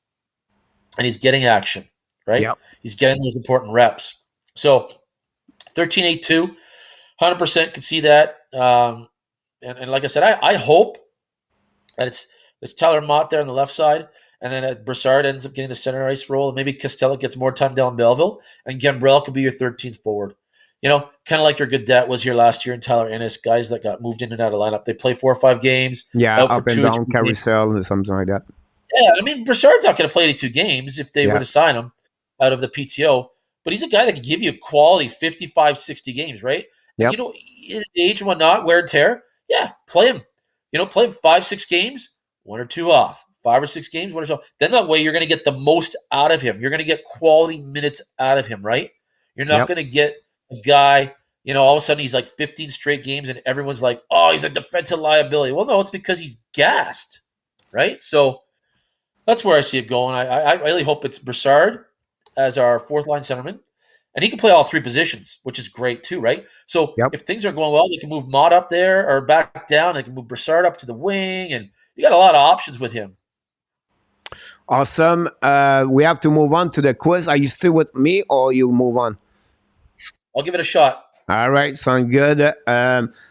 And he's getting action, right? Yep. He's getting those important reps. So 13-8-2, 100% can see that. And like I said, I hope that it's Tyler Mott there on the left side, and then Brassard ends up getting the center ice role, and maybe Costello gets more time down Belleville, and Gambrell could be your 13th forward. Kind of like your Gaudette was here last year, and Tyler Ennis, guys that got moved in and out of lineup. They play 4 or 5 games. Yeah, up and down, carousel, or something like that. Yeah, I mean, Brassard's not going to play 82 games if they were to sign him out of the PTO, but he's a guy that can give you quality 55, 60 games, right? Yep. Age and whatnot, wear and tear, play him. Play him 5-6 games, 1 or 2 off. 5 or 6 games, 1 or 2 off. Then that way you're going to get the most out of him. You're going to get quality minutes out of him, right? You're not going to get a guy, all of a sudden he's like 15 straight games and everyone's like, oh, he's a defensive liability. Well, no, it's because he's gassed, right? So that's where I see it going. I really hope it's Brassard as our 4th line centerman. And he can play all 3 positions, which is great too, right? So if things are going well, they can move Mott up there or back down. They can move Brassard up to the wing. And you got a lot of options with him. Awesome. We have to move on to the quiz. Are you still with me or you move on? I'll give it a shot. All right. Sound good.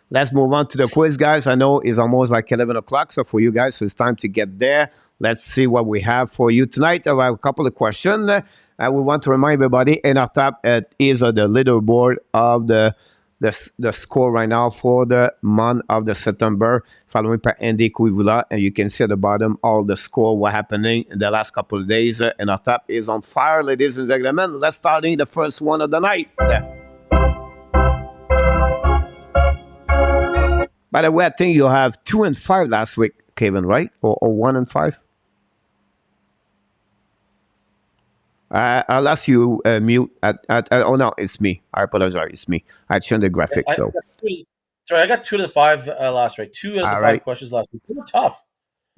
Let's move on to the quiz, guys. I know it's almost like 11 o'clock. So for you guys, so it's time to get there. Let's see what we have for you tonight. I have a couple of questions. We want to remind everybody in our top is the leaderboard of the the score right now for the month of the September, following by Andy Kuivula, and you can see at the bottom all the score, what happening in the last couple of days, and our tap is on fire, ladies and gentlemen. Let's start the first one of the night. By the way, I think you have 2 and 5 last week, Kevin, right? Or 1 and 5? I'll ask you mute. Oh no, it's me. I apologize. It's me. I changed the graphic. I got 2 out of 5 last week. 2 out of the 5 questions last week. They were tough.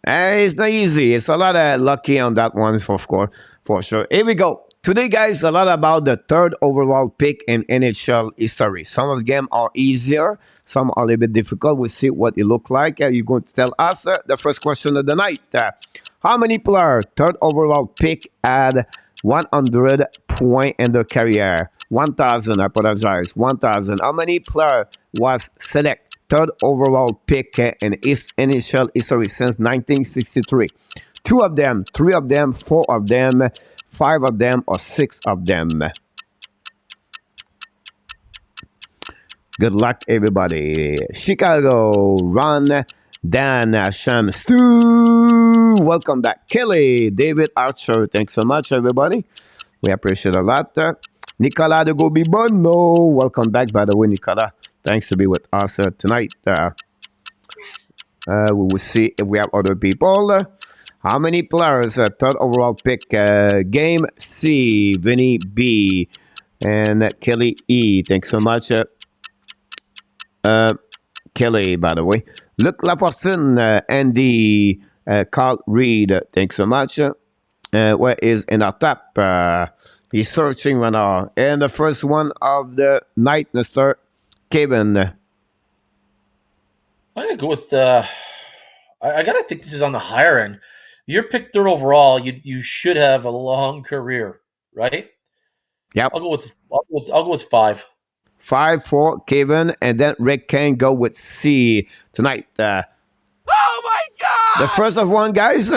It's not easy. It's a lot of lucky on that one, for sure. Here we go. Today, guys, a lot about the 3rd overall pick in NHL history. Some of them are easier. Some are a little bit difficult. We'll see what it look like. You're going to tell us the first question of the night. How many players 3rd overall pick had 100 points in their career? 1,000, I apologize. 1,000. How many players was select 3rd overall pick in NHL history since 1963? 2 of them, 3 of them, 4 of them, 5 of them, or 6 of them? Good luck, everybody. Chicago, Ron, Dan, Sham, Stu. Welcome back. Kelly, David Archer. Thanks so much, everybody. We appreciate a lot. Nicolas de Gobibono. Welcome back, by the way, Nicolas. Thanks to be with us tonight. We will see if we have other people. How many players? 3rd overall pick. Game C. Vinny B. And Kelly E. Thanks so much. Kelly, by the way. Luc Lafortune, Andy, Carl Reed. Thanks so much. Where is in our tap? He's searching right now. And the first one of the night, Mr. Kevin. I'm going to go with... I got to think this is on the higher end. You're picked 3rd overall. You should have a long career, right? Yep. I'll go with 5. 5 for Kevin, and then Rick can go with C tonight. Oh my God! The first of one, guys.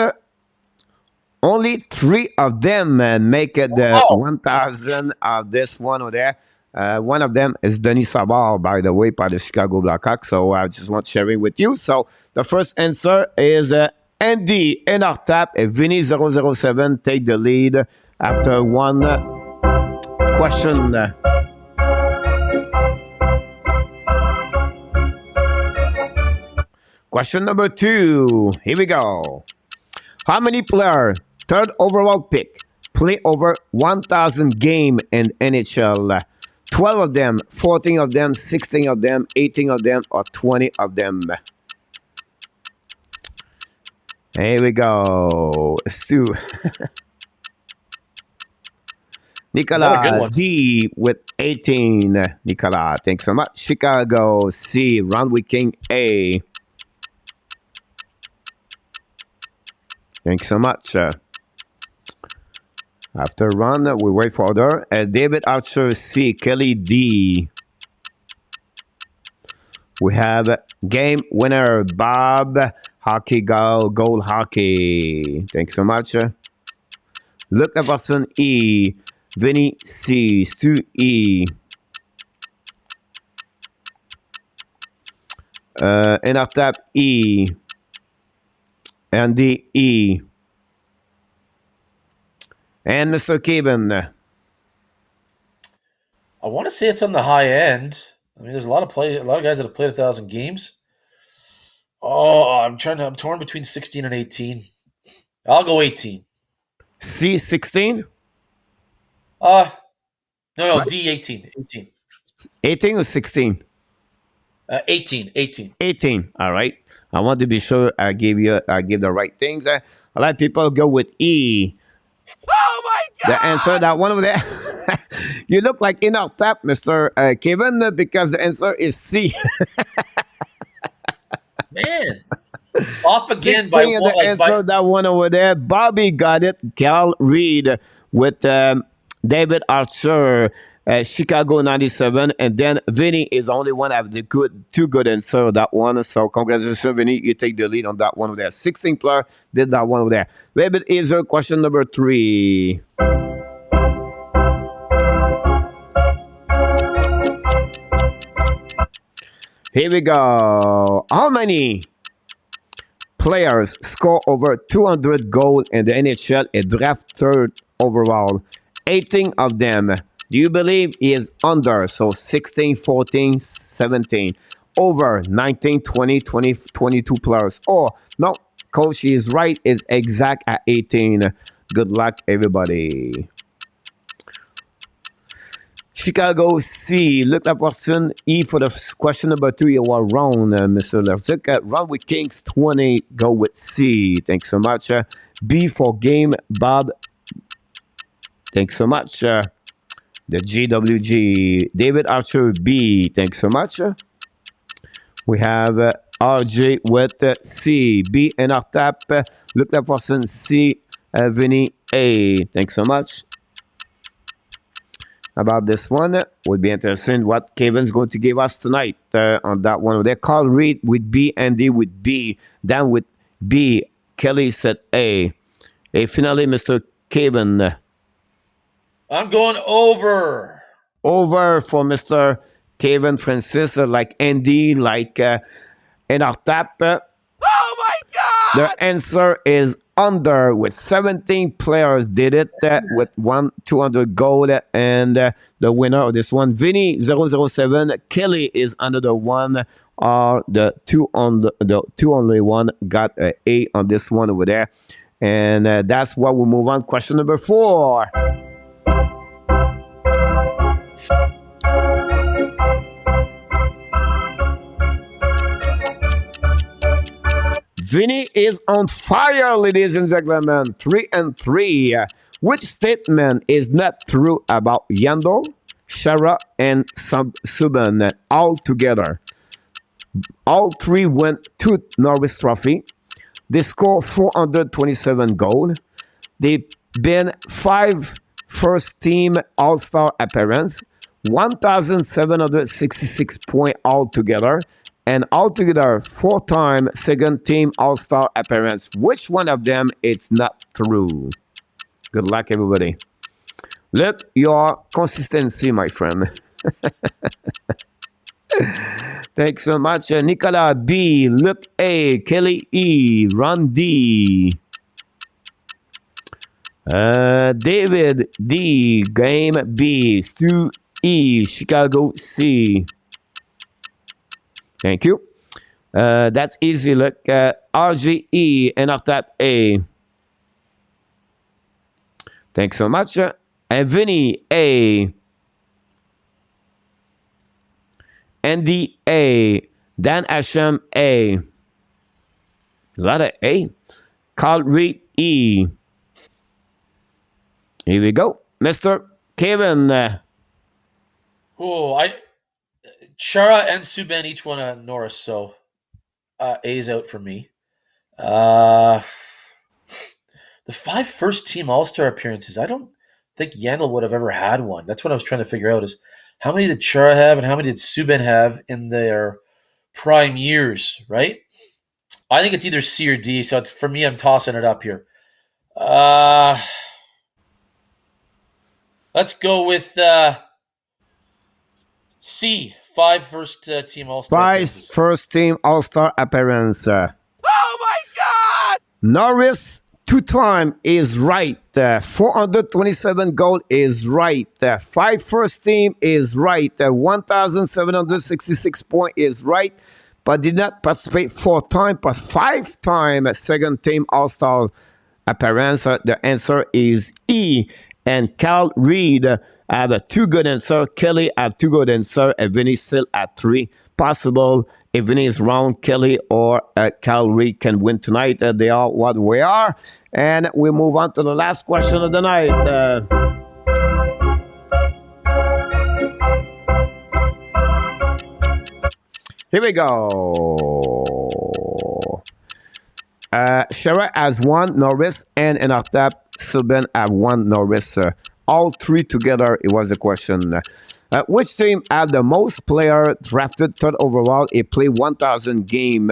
Only 3 of them make it the 1,000 of this one over there. One of them is Denis Savard, by the way, by the Chicago Blackhawks. So I just want to share it with you. So the first answer is Andy in our tap. Vinny 007 take the lead after one question. Question number 2. Here we go. How many players, 3rd overall pick, play over 1,000 games in NHL? 12 of them, 14 of them, 16 of them, 18 of them, or 20 of them? Here we go. Stu. Nicolas D with 18. Nicolas, thanks so much. Chicago C. Ron King A. Thanks so much. After Ron, we wait for other. David Archer C. Kelly D. We have game winner Bob Hockey Goal Hockey. Thanks so much. Luc Lafortune E. Vinny C. Stu E. In our tap E. Andy E. And Mr. Kevin. I want to say it's on the high end. I mean, there's a lot of guys that have played 1,000 games. Oh, I'm torn between 16 and 18. I'll go 18. C 16? No, right. D 18. 18. 18 or 16? 18. 18. All right. I want to be sure I give the right things. A lot of people go with E. Oh my God! The answer, that one over there. You look like in our tap, Mr. Kevin, because the answer is C. Man. Off again by the answer, that one over there. Bobby got it. Cal Reed with David Archer, Chicago 97, and then Vinny is the only one have the two good answer that one. So congratulations, Vinny. You take the lead on that one over there. 16 player did that one over there. A little bit easier. Question number 3. Here we go. How many players score over 200 goals in the NHL and draft third overall? 18 of them. Do you believe he is under? So 16, 14, 17. Over 19, 20, 20, 22 players. Or no, coach is right. Is exact at 18. Good luck, everybody. Chicago C. Look at person E for the question number 2. You are wrong, Mr. Left. Look at run with Kings 20. Go with C. Thanks so much. B for game, Bob. Thanks so much. The GWG. David Archer B. Thanks so much. We have RJ with C. B and our tap. Look at person C. Vinny A. Thanks so much. About this one, would be interesting what Kevin's going to give us tonight on that one. They call Reed with B, Andy with B, Dan with B, Kelly said A. Finally, Mr. Kevin. I'm going over. Over for Mr. Kevin Francis, like Andy, like in our tap. Oh my God! The answer is under with 17 players did it with 200 gold, and the winner of this one, Vinny 007. Kelly is under the one, or the two on the two only one got an A on this one over there, and that's what we move on. Question number 4. Vinny is on fire, ladies and gentlemen. 3-3. Which statement is not true about Yandle, Chara, and Subban all together? All three went to Norris Trophy. They scored 427 goals. They've been 5 first-team All-Star appearances, 1,766 points altogether, and altogether 4-time second-team All-Star appearance. Which one of them is not true? Good luck, everybody. Look, your consistency, my friend. Thanks so much. Nicolas B, Luke A, Kelly E, Ron D, David D, Game B, Stu E, Chicago C. Thank you. That's easy. Look, RGE and our tap A. Thanks so much. And Vinny A. Andy A. Dan Asham A. A lot of A. Carl Reed E. Here we go. Mr. Kevin. Chara and Subban each won a Norris, so A's out for me. The 5 first-team All-Star appearances, I don't think Yandle would have ever had one. That's what I was trying to figure out, is how many did Chara have and how many did Subban have in their prime years, right? I think it's either C or D, so it's, for me, I'm tossing it up here. Let's go with C. 5 first-team All-Star 5 first-team All-Star appearance. Oh my God! Norris 2-time is right. 427 goal is right. 5 first team is right. 1,766 point is right. But did not participate 4-time, but 5-time second team All-Star appearance. The answer is E. And Cal Reed have a 2 good answer. Kelly have 2 good answer. And Vinny still at 3. Possible. If Vinny is wrong, Kelly or Cal Reed can win tonight. They are what we are. And we move on to the last question of the night. Here we go. Chara has 1 Norris, and in our tap, Subban have 1 Norris. All 3 together, it was a question. Which team had the most player drafted 3rd overall? It played 1,000 game.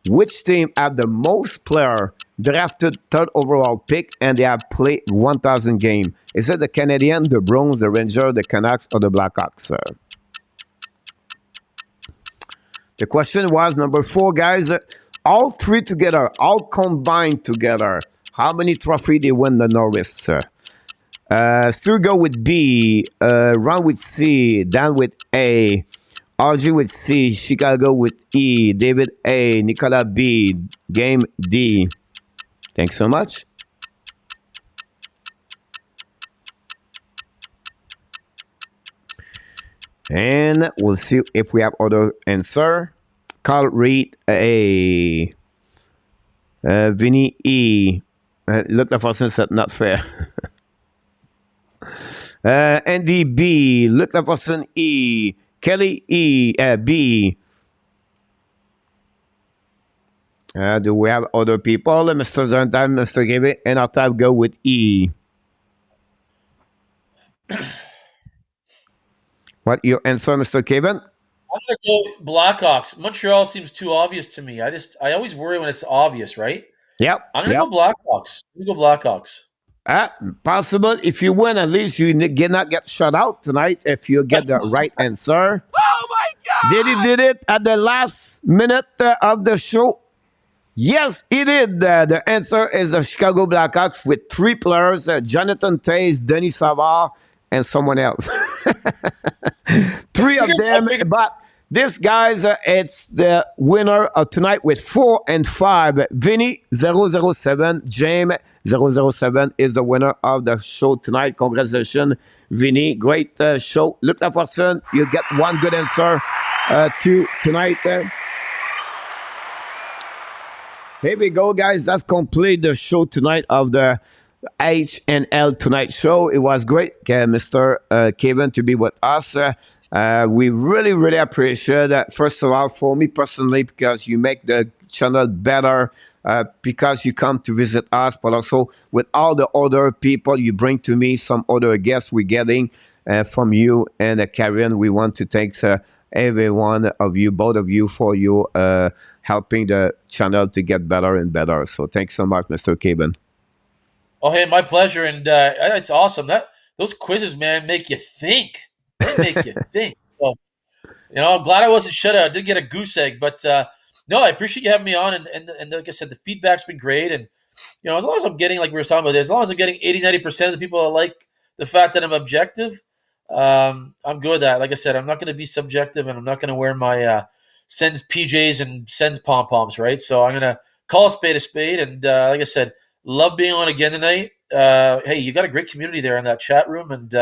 Which team had the most player drafted 3rd overall pick and they have played 1,000 game? Is it the Canadiens, the Bruins, the Rangers, the Canucks, or the Blackhawks? The question was number 4, guys. All 3 together, all combined together. How many trophies they win the Norris? Stu go with B, Ron with C, Dan with A, RG with C, Chicago with E, David A, Nicolas B, Game D. Thanks so much. And we'll see if we have other answer. Carl Reed A, Vinny E. Look, the first said not fair. Andy B, Luc Laforson E, Kelly E, B. Do we have other people? Mr. Zentime, Mr. Gavin, and our time go with E. What your answer, Mr. Kevin? I'm gonna go Blackhawks. Montreal seems too obvious to me. I always worry when it's obvious, right? Yep. I'm gonna go Blackhawks. I'm gonna go Blackhawks. Possible. If you win, at least you cannot get shut out tonight if you get the right answer. Oh my God! Did it at the last minute of the show? Yes, he did. The answer is the Chicago Blackhawks with 3 players, Jonathan Toews, Denis Savard, and someone else. 3 of them, but this, guys, it's the winner of tonight with 4 and 5. Vinny 007, James 007 is the winner of the show tonight. Congratulations, Vinny. Great show. Look at person. You get 1 good answer tonight. Here we go, guys. That's complete the show tonight of the HNL Tonight show. It was great, Mr. Kevin, to be with us. We really, really appreciate that. First of all, for me personally, because you make the channel better, because you come to visit us, but also with all the other people you bring to me, some other guests we're getting from you and Karen. We want to thank every one of you, both of you, for you helping the channel to get better and better. So thanks so much, Mr. Kevin. Oh, hey, my pleasure, and it's awesome. Those quizzes, man, make you think. They make you think. So, I'm glad I wasn't shut out. I did get a goose egg, but no, I appreciate you having me on. And like I said, the feedback's been great. And as long as I'm getting, like we were talking about, as long as I'm getting 80-90% of the people that like the fact that I'm objective, I'm good with that. Like I said, I'm not going to be subjective, and I'm not going to wear my Sens PJs and Sens pom poms, right? So I'm going to call a spade. And like I said, love being on again tonight. Hey, you got a great community there in that chat room, and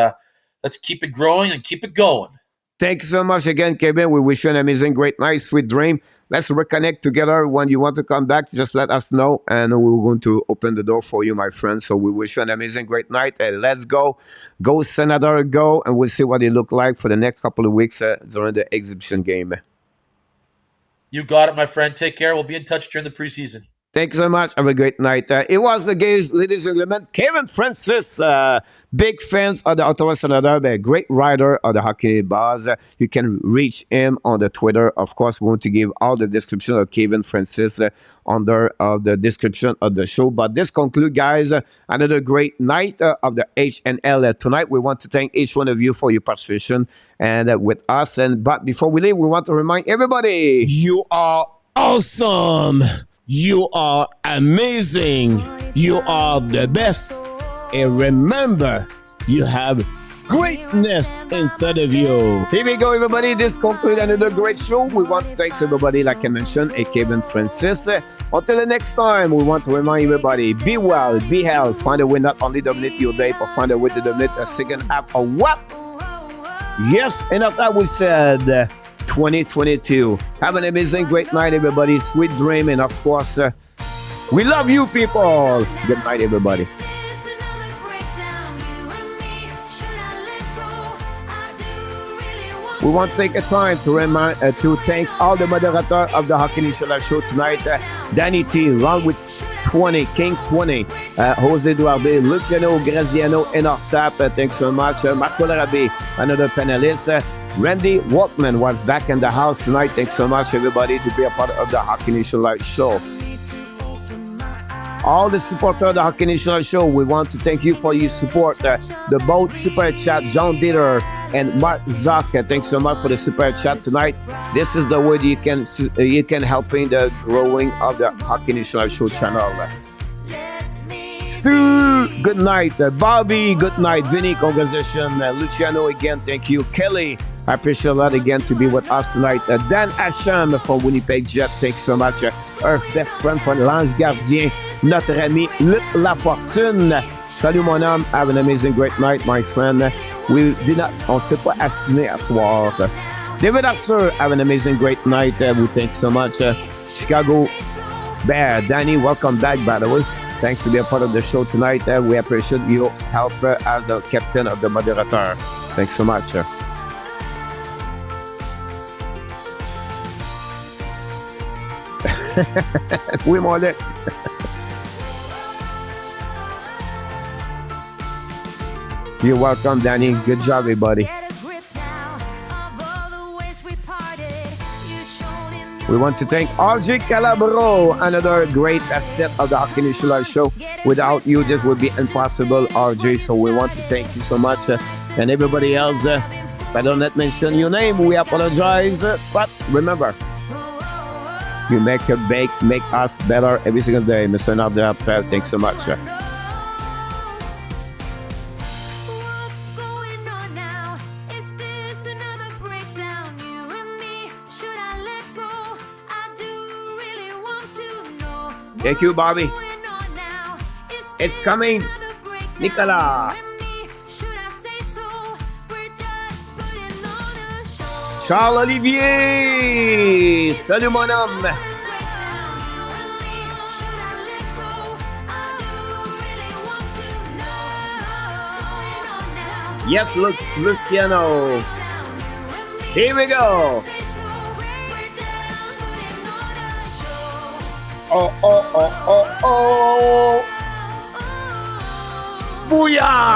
let's keep it growing and keep it going. Thanks so much again, Kevin. We wish you an amazing, great night, sweet dream. Let's reconnect together. When you want to come back, just let us know, and we're going to open the door for you, my friend. So we wish you an amazing, great night, and let's go. Go, Senator, go, and we'll see what it look like for the next couple of weeks during the exhibition game. You got it, my friend. Take care. We'll be in touch during the preseason. Thanks so much. Have a great night. It was the gays, ladies and gentlemen, Kevin Francis, big fans of the Ottawa Senator, a great writer of the hockey bars. You can reach him on the Twitter. Of course, we want to give all the description of Kevin Francis under the description of the show. But this concludes, guys, another great night of the HNL tonight. We want to thank each one of you for your participation and with us. But before we leave, we want to remind everybody, you are awesome. You are amazing. You are the best. And remember, you have greatness inside of you. Here we go, everybody. This concludes another great show. We want to thank everybody, like I mentioned, Kevin Francis. Until the next time, we want to remind everybody, be well, be healthy. Find a way not only dominate your day, but find a way to dominate a second half of what? Yes, and after we said 2022. Have an amazing, great night, everybody. Sweet dream, and of course, we love you, people. Good night, everybody. We want to take a time to remind to thank all the moderators of the Hockey National Show tonight. Danny T, Ron with 20, Kings 20, Jose Duarte, Luciano, Graziano, and our tap. Thanks so much. Marco Larabe, another panelist. Randy Walkman was back in the house tonight. Thanks so much, everybody, to be a part of the Hockey Nation Live show. all the supporters of the Hockey National Show, we want to thank you for your support. The both super chat, John Peter and Mark Zuck, thanks so much for the super chat tonight. This is the way you can help in the growing of the Hockey National Show channel. Stu, good night. Bobby, good night. Vinny, congratulations. Luciano, again, thank you. Kelly, I appreciate a lot again to be with us tonight. Dan Asham from Winnipeg Jet, thanks so much. Our best friend from l'Ange Gardien, notre ami Luc Lafortune. Salut mon homme, have an amazing great night, my friend. On s'est pas assigné à soir. David Arthur, have an amazing great night. We thank so much. Chicago Bear, Danny, welcome back, by the way. Thanks to be a part of the show tonight. We appreciate your help as the captain of the moderator. Thanks so much. Oui, mon Luc. You're welcome, Danny. Good job, everybody. We want to thank RJ Calabro, another great asset of the Hockey National Show. Without you, this would be impossible, RJ. So we want to thank you so much. And everybody else, if I don't mention your name, we apologize. But remember, you make us better every single day. Mr. Nabder, thanks so much. Thank you, Bobby. It's coming. Nicolas. Charles Olivier. Salut, mon homme. Yes, Luciano. Here we go. Oh, oh, oh, oh, oh. Booyah!